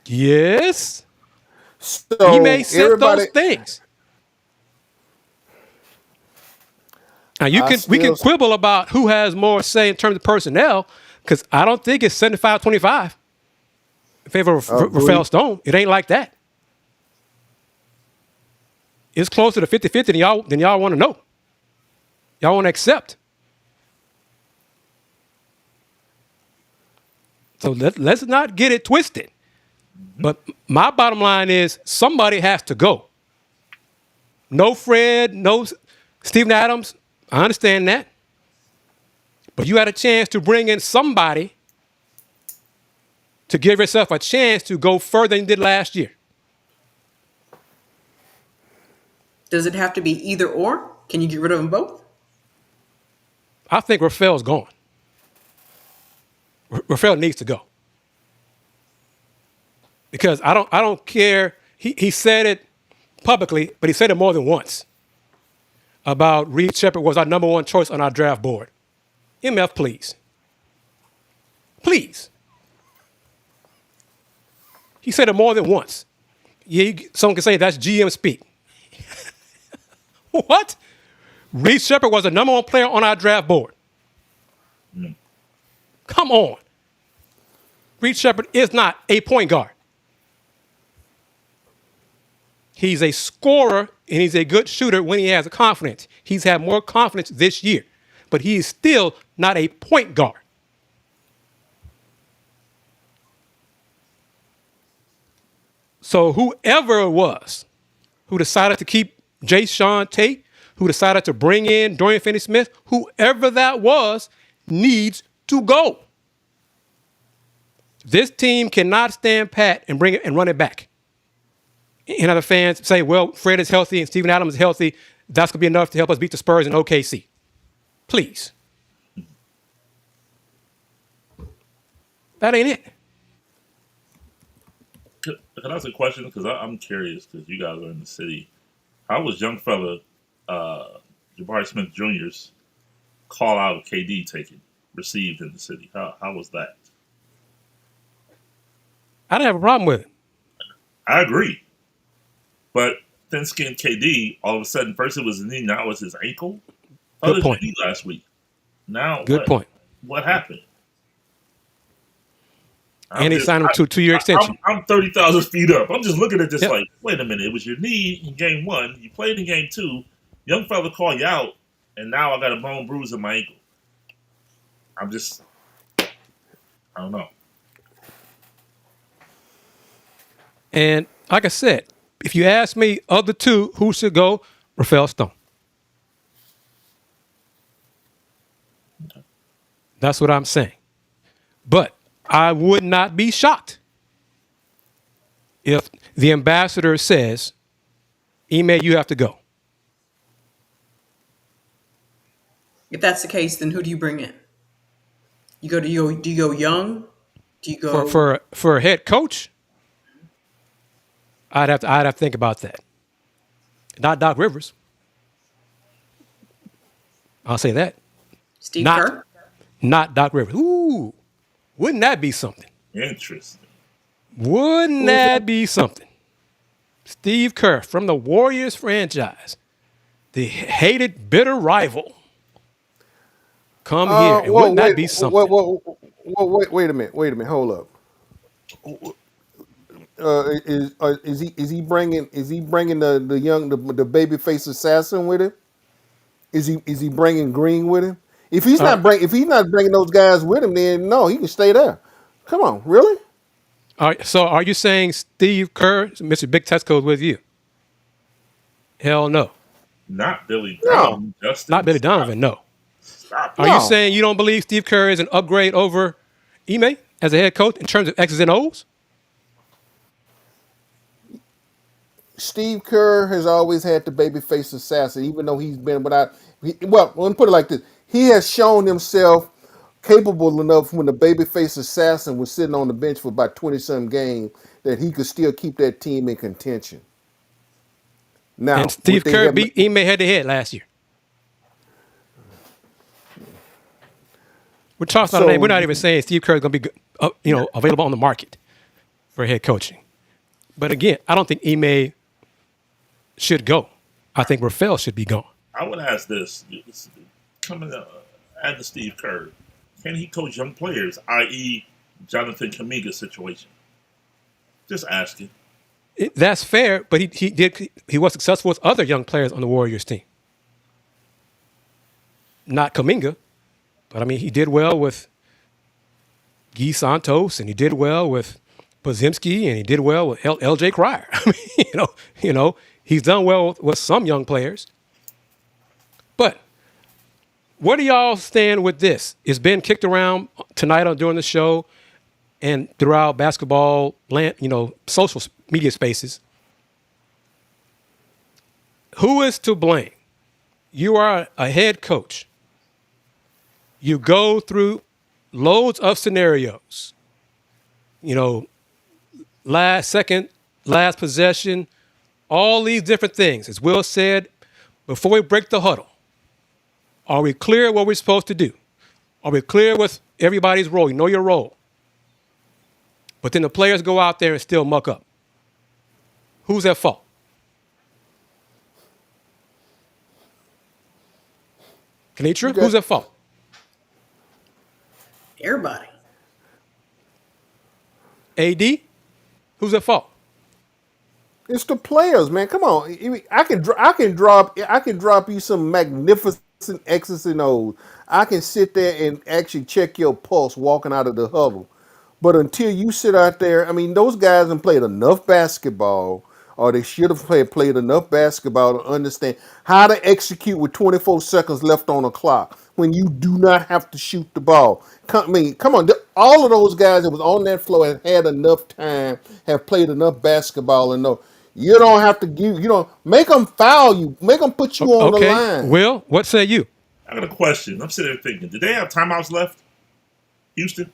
Yes. so Ime said everybody, those things. Now we can still quibble about who has more say in terms of personnel, because I don't think it's 75-25 in favor of agree. Rafael Stone. It ain't like that. It's closer to 50-50 than y'all want to know. Y'all want to accept. So let's not get it twisted. But my bottom line is somebody has to go. No Fred, no Steven Adams. I understand that. But you had a chance to bring in somebody to give yourself a chance to go further than you did last year. Does it have to be either or? Can you get rid of them both? I think Rafael's gone. Rafael needs to go. because I don't care. He said it publicly, but he said it more than once about Reed Shepard was our number one choice on our draft board. MF, please. Please. He said it more than once. Yeah, someone can say that's GM speak. What? Reed Shepard was the number one player on our draft board. Come on. Reed Shepard is not a point guard. He's a scorer and he's a good shooter when he has confidence. He's had more confidence this year, but he is still not a point guard. So whoever it was who decided to keep Jay Sean Tate, who decided to bring in Dorian Finney-Smith, whoever that was, needs to go. This team cannot stand pat and bring it and run it back. And other fans say, well, Fred is healthy and Steven Adams is healthy. That's going to be enough to help us beat the Spurs in OKC. Please. That ain't it. Can I ask a question? Because I'm curious, because you guys are in the city. How was young fella Jabari Smith Jr.'s call out of KD received in the city? How was that? I didn't have a problem with it. I agree. But thin-skinned KD, all of a sudden, first it was his knee, now it's his ankle. Good point. Last week. Now, good point. What happened? And he signed him to a 2-year extension. I'm 30,000 feet up. I'm just looking at this like, wait a minute. It was your knee in game 1. You played in game 2. Young fella called you out, and now I got a bone bruise in my ankle. I don't know. And like I said, if you ask me, of the two, who should go, Rafael Stone. Okay. That's what I'm saying. But I would not be shocked if the ambassador says, Ime, you have to go. If that's the case, then who do you bring in? Do you go young? Do you go for a head coach? I'd have to think about that. Not Doc Rivers. I'll say that. Steve Kerr? Not Doc Rivers. Ooh, wouldn't that be something? Interesting. Wouldn't that be something? Steve Kerr from the Warriors franchise, the hated, bitter rival, come here. And wouldn't that be something? Wait a minute. Hold up. Is he bringing the young the babyface assassin with him? Is he bringing Green with him? If he's not bringing those guys with him, then no, he can stay there. Come on, really? All right, so are you saying Steve Kerr, Mr. Big Tesco, is with you? Hell no. Not Billy Donovan. No. Not Billy Donovan, no. Stop. Are you saying you don't believe Steve Kerr is an upgrade over Ime as a head coach in terms of X's and O's? Steve Kerr has always had the babyface assassin, even though he's been let me put it like this. He has shown himself capable enough when the babyface assassin was sitting on the bench for about 20-some games that he could still keep that team in contention. Now, and Steve Kerr beat Ime head-to-head last year. We're talking about name. We're not even saying Steve Kerr is going to be available on the market for head coaching. But again, I don't think Ime should go. I think Rafael should be gone. I would ask this. Coming at the Steve Kerr, can he coach young players, i.e. Jonathan Kuminga's situation? Just asking. That's fair, but he was successful with other young players on the Warriors team. Not Kuminga, but I mean he did well with Guy Santos, and he did well with Podziemski, and he did well with L.J. Cryer. I mean, he's done well with some young players. But where do y'all stand with this? It's been kicked around tonight during the show and throughout basketball land, social media spaces. Who is to blame? You are a head coach. You go through loads of scenarios. last second, last possession, all these different things. As Will said, before we break the huddle, are we clear what we're supposed to do? Are we clear with everybody's role? You know your role. But then the players go out there and still muck up. Who's at fault? You Kenitra, got who's at fault? Everybody. AD, who's at fault? It's the players, man. Come on, I can drop you some magnificent X's and O's. I can sit there and actually check your pulse walking out of the huddle. But until you sit out there, I mean, those guys have played enough basketball, or they should have played enough basketball to understand how to execute with 24 seconds left on the clock when you do not have to shoot the ball. I mean, come on, all of those guys that was on that floor have had enough time, have played enough basketball, and know you don't have to give, make them foul you, make them put you on the Okay, line. Will, what say you? I got a question. I'm sitting there thinking, did they have timeouts left, Houston?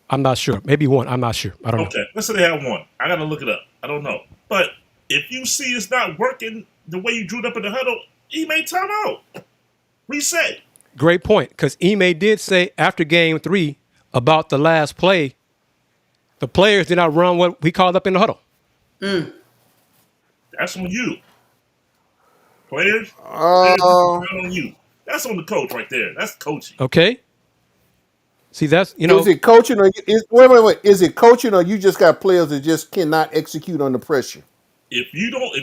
I'm not sure. Maybe one. I'm not sure. I don't know. Okay, let's say they have one. I got to look it up. I don't know. But if you see it's not working the way you drew it up in the huddle, he made timeout. Reset. Great point, because Ime did say after game 3 about the last play, the players did not run what we called up in the huddle. That's on you. Players, Uh, not on you. That's on the coach right there. That's coaching. Okay? See, that's, is it coaching or wait? Is it coaching or you just got players that just cannot execute under pressure? If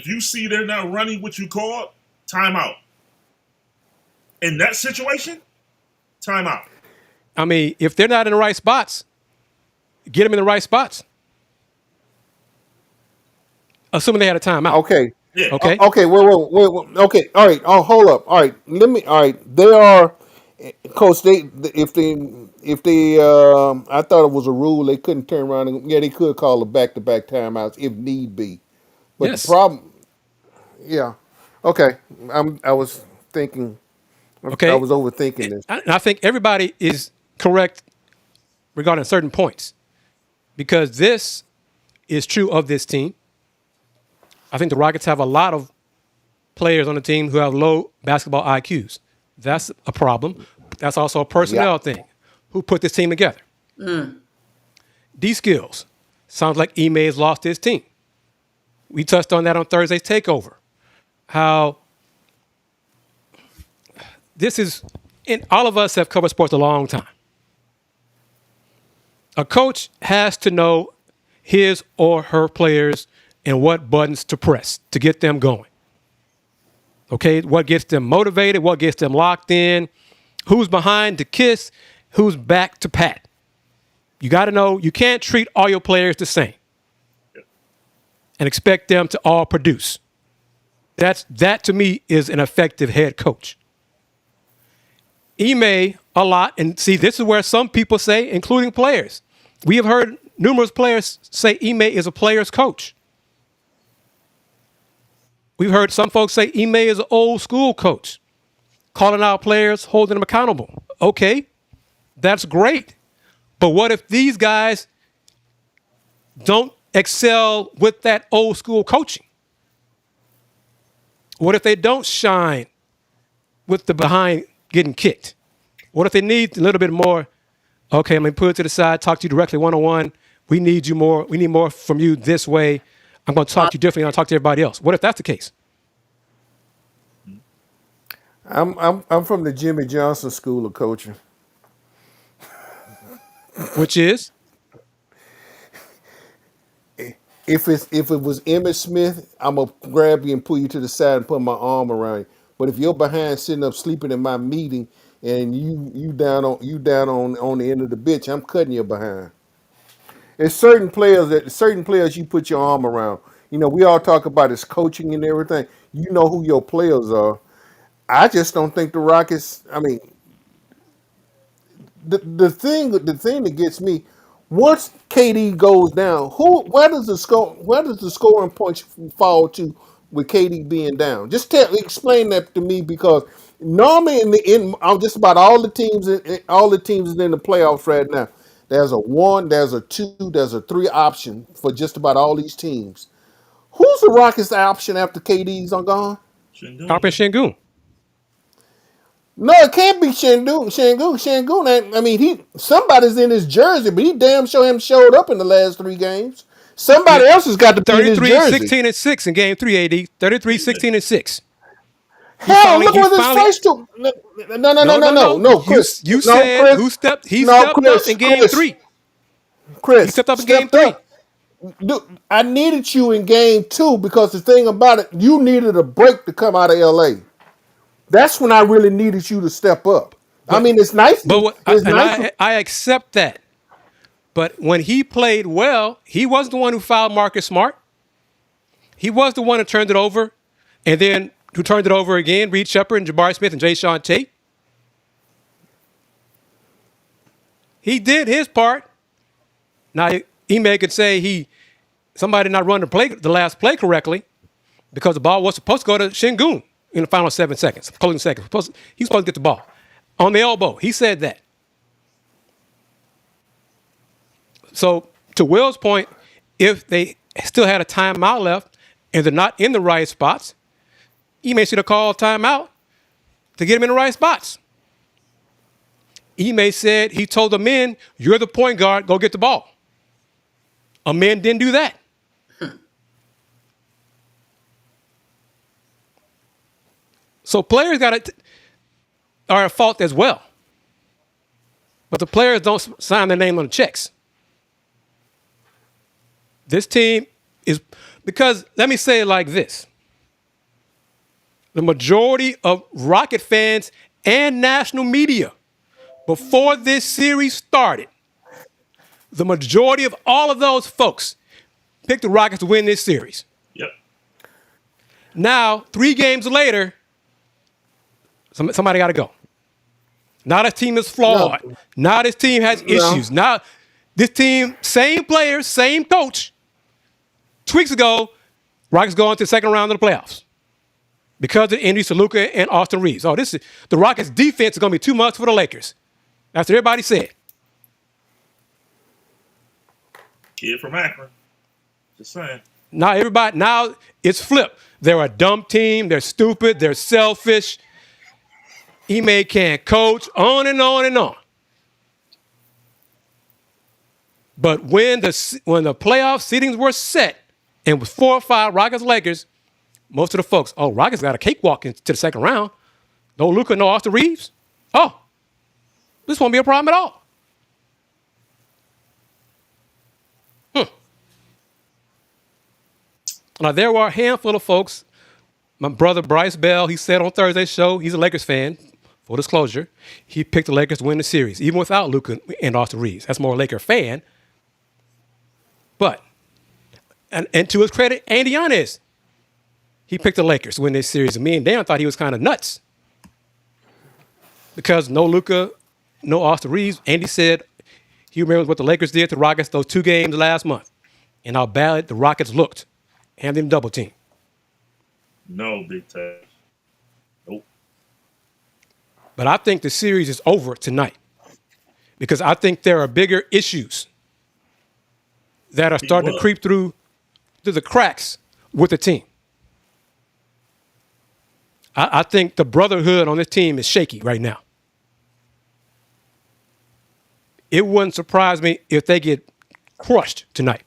you see they're not running what you called, timeout. In that situation, timeout. I mean, if they're not in the right spots, get them in the right spots. Assuming they had a timeout. Okay. Yeah. Okay? Okay. Wait. Okay. All right. Oh, hold up. All right. All right. They are, coach. If they, I thought it was a rule they couldn't turn around and yeah, they could call a back-to-back timeouts if need be. But the Yes. problem, yeah. Okay. I was thinking. I Okay? was overthinking this. And I think everybody is correct regarding certain points because this is true of this team. I think the Rockets have a lot of players on the team who have low basketball IQs. That's a problem. That's also a Yeah. personnel thing. Who put this team together? D skills. Sounds like Ime has lost his team. We touched on that on Thursday's takeover. How this is, and all of us have covered sports a long time. A coach has to know his or her players and what buttons to press to get them going. Okay, what gets them motivated, what gets them locked in, who's behind to kiss, who's back to pat. You got to know you can't treat all your players the same and expect them to all produce. That to me is an effective head coach. Ime a lot, and see, this is where some people say, including players, we have heard numerous players say Ime is a player's coach. We've heard some folks say Ime is an old school coach, calling out players, holding them accountable. Okay, that's great. But what if these guys don't excel with that old school coaching? What if they don't shine with the behind getting kicked? What if they need a little bit more? Okay, let me put it to the side, talk to you directly one-on-one. We need you more. We need more from you this way. I'm going to talk to you differently than I'll talk to everybody else. What if that's the case? I'm from the Jimmy Johnson school of coaching. Which is, If it was Emmitt Smith, I'm gonna grab you and pull you to the side and put my arm around you. But if you're behind sitting up sleeping in my meeting and you down on the end of the bench, I'm cutting you behind. There's certain players you put your arm around. We all talk about his coaching and everything. You know who your players are. I just don't think the Rockets. I mean, the thing that gets me once KD goes down, where does the scoring points fall to with KD being down? Explain that to me because normally in just about all the teams in the playoffs right now, There's a 1, there's a 2, there's a 3 option for just about all these teams. Who's the Rockets option after KD's are gone? Top and Shingun. Shingun. No, it can't be Shengun. I mean, somebody's in his jersey, but he damn sure him showed up in the last 3 games. Yeah. Somebody else has got to be in his 33, jersey. 16, and 6 in game 3, AD. 33, Yeah. 16, and 6. Hell, look what his first two. No, no, no, no, No, no, no, no, no. no, You Chris. you No, said Chris. he No, stepped up Chris. in game 3. He Chris. stepped up in game Stepped 3. up. Dude, I needed you in game 2 because the thing about it, you needed a break to come out of LA. That's when I really needed you to step up. I But mean, it's nice. It's nice. I accept that. But when he played well, he wasn't the one who fouled Marcus Smart. He was the one who turned it over, and then who turned it over again, Reed Shepard and Jabari Smith and Jay Sean Tate. He did his part. Now, Ime could say somebody not run the last play correctly because the ball was supposed to go to Shingun in the final 7 seconds, closing seconds. He's supposed to get the ball on the elbow. He said that. So, to Will's point, if they still had a timeout left and they're not in the right spots, Ime should have called timeout to get him in the right spots. Ime said he told the men, "You're the point guard, go get the ball." Amen didn't do that. So players are at fault as well. But the players don't sign their name on the checks. This team is, because let me say it like this. The majority of Rocket fans and national media, before this series started, the majority of all of those folks picked the Rockets to win this series. Yep. Now, 3 games later, somebody got to go. Now this team is flawed. No. Now this team has issues. Now this team, same players, same coach. 2 weeks ago, Rockets go on to the second round of the playoffs because of injuries to Luka and Austin Reeves. Oh, the Rockets' defense is going to be too much for the Lakers. That's what everybody said. Kid from Akron. Just saying. Now it's flipped. They're a dumb team. They're stupid. They're selfish. Ime can't coach, on and on and on. But when the playoff seedings were set and it was 4 or 5 Rockets Lakers, most of the folks, Rockets got a cakewalk into the second round. No Luka, no Austin Reeves. Oh, this won't be a problem at all. Now, there were a handful of folks. My brother Bryce Bell, he said on Thursday's show, he's a Lakers fan, full disclosure. He picked the Lakers to win the series, even without Luka and Austin Reeves. That's more a Laker fan. But, and to his credit, Andy Yanez, he picked the Lakers to win this series. And me and Dan thought he was kind of nuts. Because no Luka, no Austin Reeves. Andy said he remembers what the Lakers did to the Rockets those 2 games last month and how bad the Rockets looked. Hand them double team. No, Big Taz. Nope. But I think the series is over tonight because I think there are bigger issues that are starting to creep through the cracks with the team. I think the brotherhood on this team is shaky right now. It wouldn't surprise me if they get crushed tonight.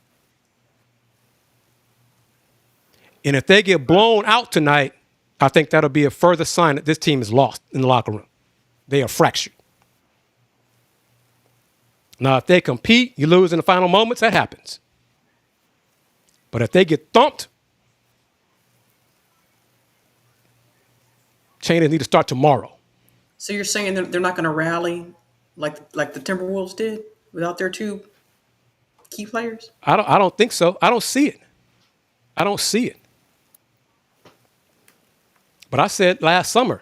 And if they get blown out tonight, I think that'll be a further sign that this team is lost in the locker room. They are fractured. Now, if they compete, you lose in the final moments, that happens. But if they get thumped, changes need to start tomorrow. So you're saying they're not going to rally like the Timberwolves did without their 2 key players? I don't think so. I don't see it. I don't see it. But I said last summer,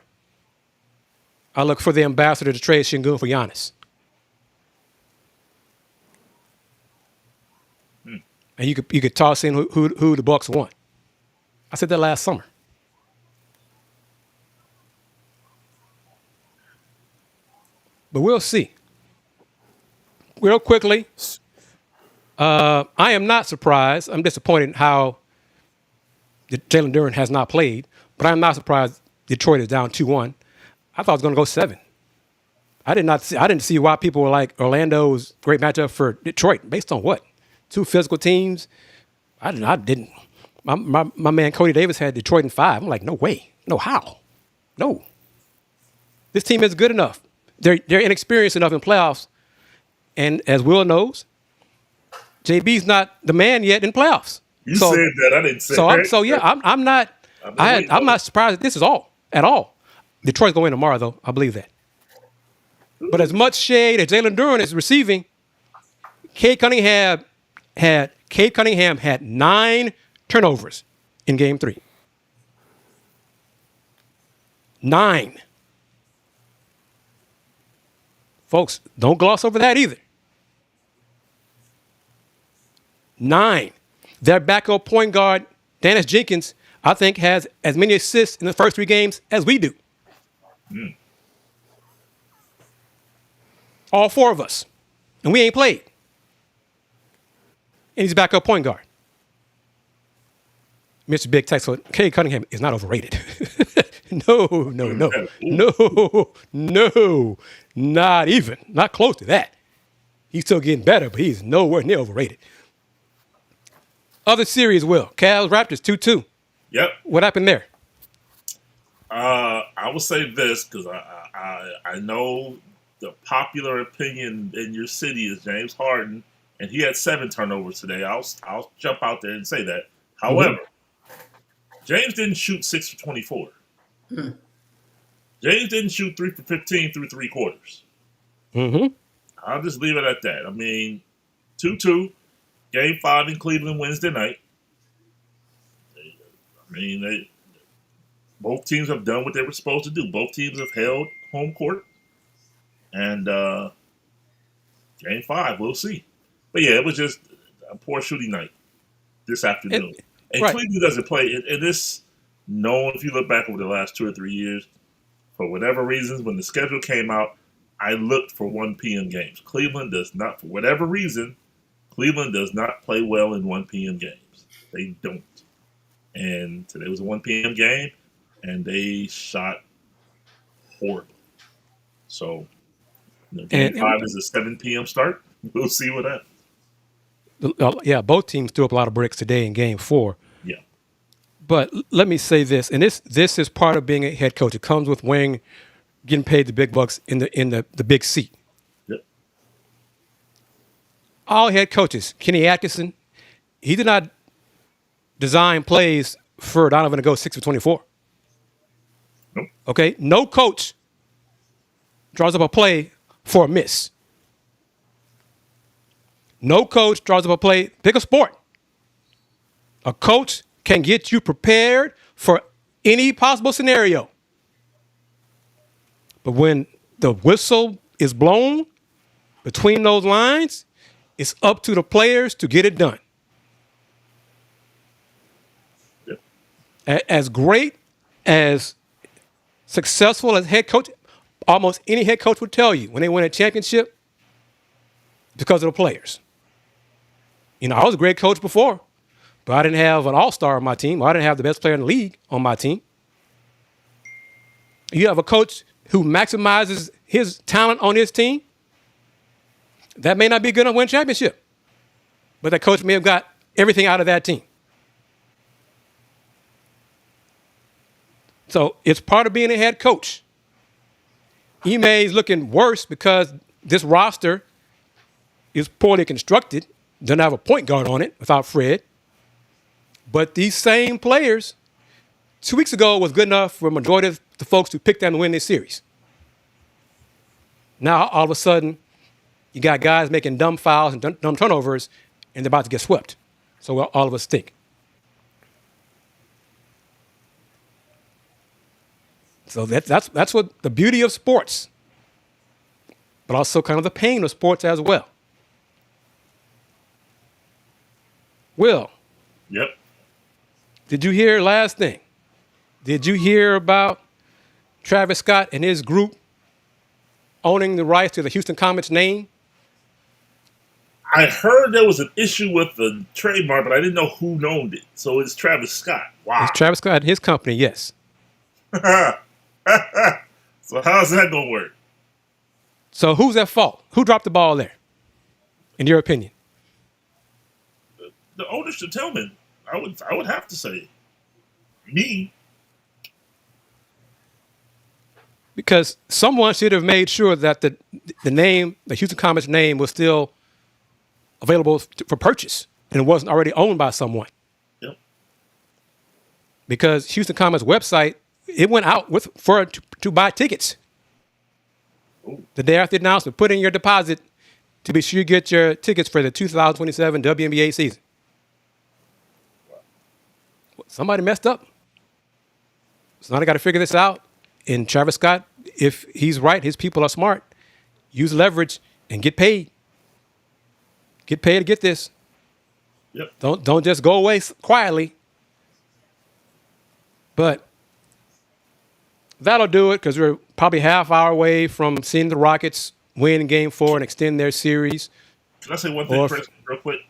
I look for the ambassador to trade Shingun for Giannis. And you could toss in who the Bucks want. I said that last summer. But we'll see. real quickly, I am not surprised. I'm disappointed in how Jalen Duren has not played, but I'm not surprised Detroit is down 2-1. I thought it was going to go 7. I didn't see why people were like Orlando's great matchup for Detroit. Based on what? 2 physical teams. I didn't. My man Cody Davis had Detroit in 5. I'm like, no way. No how. No. This team is good enough. They're inexperienced enough in playoffs. And as Will knows, JB's not the man yet in playoffs. You said that. I didn't say that. I'm not. I'm not surprised that this is all at all. Detroit's going to win tomorrow, though. I believe that. But as much shade as Jalen Duren is receiving, Cade Cunningham had 9 turnovers in Game 3. 9. Folks, don't gloss over that either. 9. Their backup point guard, Dennis Jenkins, I think has as many assists in the first 3 games as we do. All 4 of us. And we ain't played. And he's a backup point guard. Mr. Big Tech, so Cade Cunningham is not overrated. No, not even. Not close to that. He's still getting better, but he's nowhere near overrated. Other series, Will. Cavs, Raptors, 2-2. Yep. What happened there? I will say this because I know the popular opinion in your city is James Harden, and he had 7 turnovers today. I'll jump out there and say that. However, James didn't shoot 6 for 24. James didn't shoot 3 for 15 through 3 quarters. I'll just leave it at that. I mean, 2-2, Game 5 in Cleveland Wednesday night. Both teams have done what they were supposed to do. Both teams have held home court. And Game 5, we'll see. But yeah, it was just a poor shooting night this afternoon. Cleveland doesn't play. It is known, if you look back over the last 2 or 3 years, for whatever reasons, when the schedule came out, I looked for 1 p.m. games. Cleveland does not, for whatever reason, Cleveland does not play well in 1 p.m. games. They don't. And today was a 1 p.m. game, and they shot horribly. So, Game 5 is a 7 p.m. start. We'll see what happens. Yeah, both teams threw up a lot of bricks today in Game 4. Yeah. But let me say this, and this is part of being a head coach. It comes with getting paid the big bucks in the big seat. Yep. All head coaches, Kenny Atkinson, he did not design plays for Donovan to go 6 for 24. Nope. Okay? No coach draws up a play for a miss. No coach draws up a play. Pick a sport. A coach can get you prepared for any possible scenario. But when the whistle is blown between those lines, it's up to the players to get it done. Yep. As great, as successful as head coach, almost any head coach would tell you when they win a championship, because of the players. I was a great coach before, but I didn't have an all-star on my team. Or I didn't have the best player in the league on my team. You have a coach who maximizes his talent on his team. That may not be good enough to win a championship, but that coach may have got everything out of that team. So it's part of being a head coach. Ime is looking worse because this roster is poorly constructed. Doesn't have a point guard on it without Fred. But these same players 2 weeks ago was good enough for a majority of the folks who picked them to win this series. Now, all of a sudden, you got guys making dumb fouls and dumb turnovers, and they're about to get swept. So all of us think. So that's what the beauty of sports, but also kind of the pain of sports as well. Will. Yep. Did you hear last thing? Did you hear about Travis Scott and his group owning the rights to the Houston Comets name I heard there was an issue with the trademark, but I didn't know who owned it. So it's Travis Scott. It's Wow. Travis Scott and his company, yes. So how's that gonna work? So who's at fault? Who dropped the ball there, in your opinion? The owner should tell me. I would have to say me. Because someone should have made sure that the name, the Houston Comets name, was still available for purchase and it wasn't already owned by someone. Yep. Because Houston Comets website, it went out to buy tickets Ooh. the day after the announcement. Put in your deposit to be sure you get your tickets for the 2027 WNBA season. Somebody messed up. So now they got to figure this out. And Travis Scott, if he's right, his people are smart. Use leverage and get paid. Get paid to get this. Yep. Don't just go away quietly. But that'll do it because we're probably half hour away from seeing the Rockets win Game 4 and extend their series. Can I say one thing, Chris, real quick?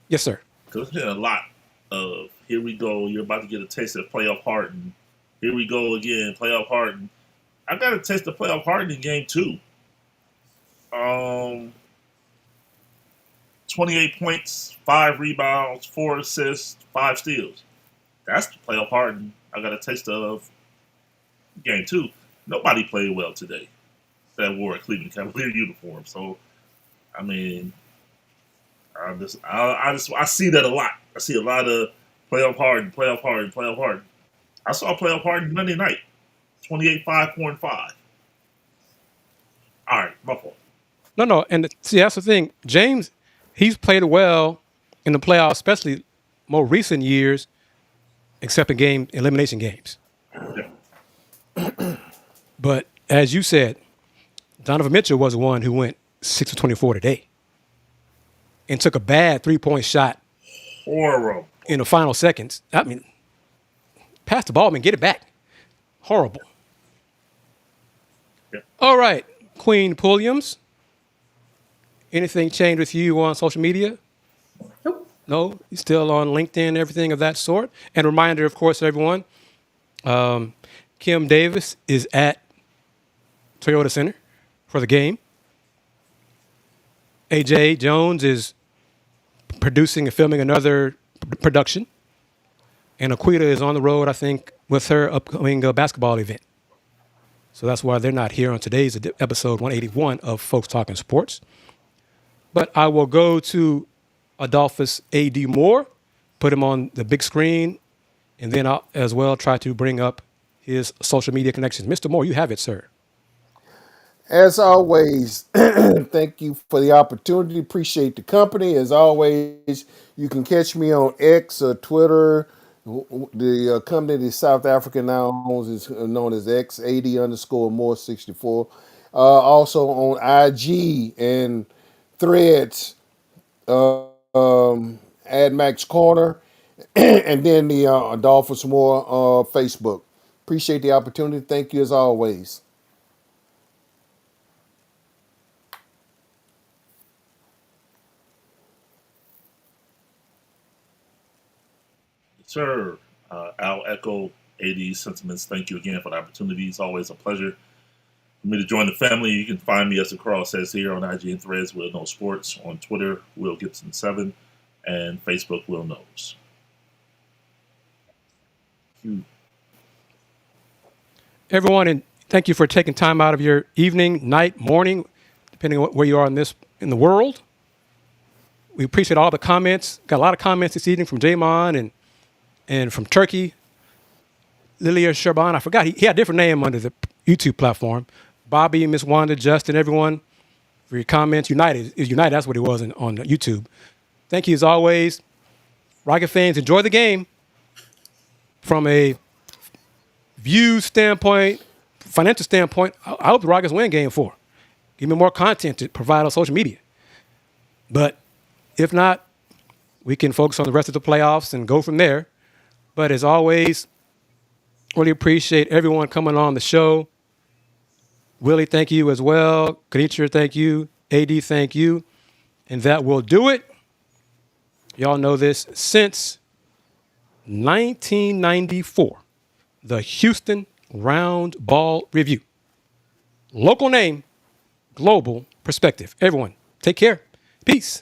Yes, sir. Because there's been a lot of here we go. You're about to get a taste of playoff Harden. Here we go again, playoff Harden. I got a taste of playoff Harden in Game 2. 28 points, 5 rebounds, 4 assists, 5 steals. That's the playoff Harden I got a taste of Game 2. Nobody played well today that wore a Cleveland Cavalier uniform. So, I mean, I see that a lot. I see a lot of playoff Harden, playoff Harden, playoff Harden. I saw playoff Harden Monday night, 28, 5, 4, and 5. All right, my fault. No. And see, that's the thing. James, he's played well in the playoffs, especially more recent years, except in elimination games. Yeah. But as you said, Donovan Mitchell was the one who went 6 of 24 today and took a bad 3-point shot Horrible. in the final seconds. I mean, pass the ball and get it back. Horrible. Yeah. All right, Queen Pulliams. Anything changed with you on social media? Nope. No? You still on LinkedIn, everything of that sort? And a reminder, of course, everyone, Kim Davis is at Toyota Center for the game. AJ Jones is producing and filming another production. And Aquita is on the road, I think, with her upcoming basketball event. So that's why they're not here on today's episode 181 of Folks Talking Sports. But I will go to Adolphus A.D. Moore, put him on the big screen, and then I'll as well try to bring up his social media connections. Mr. Moore, you have it, sir. As always, thank you for the opportunity. Appreciate the company. As always, you can catch me on X or Twitter. The company that South Africa now owns is known as X80_more64. Also on IG and Threads, Ad Max Corner, and then the Adolphus Moore Facebook. Appreciate the opportunity. Thank you as always. Sir, I'll echo AD's sentiments. Thank you again for the opportunity. It's always a pleasure for me to join the family. You can find me, as the cross says here, on IG and Threads, Will Know Sports, on Twitter, Will Gibson7, and Facebook, Will Knows. Everyone, and thank you for taking time out of your evening, night, morning, depending on where you are in the world. We appreciate all the comments. Got a lot of comments this evening from Jamon and from Turkey. Lilia Sherban, I forgot. He had a different name under the YouTube platform. Bobby, Miss Wanda, Justin, everyone, for your comments. United, that's what it was on YouTube. Thank you as always. Rocket fans, enjoy the game. From a view standpoint, financial standpoint, I hope the Rockets win Game 4. Give me more content to provide on social media. But if not, we can focus on the rest of the playoffs and go from there. But as always, really appreciate everyone coming on the show. Willie, thank you as well. Kanichir, thank you. AD, thank you. And that will do it. Y'all know this since 1994. The Houston Round Ball Review. Local name, global perspective. Everyone, take care. Peace.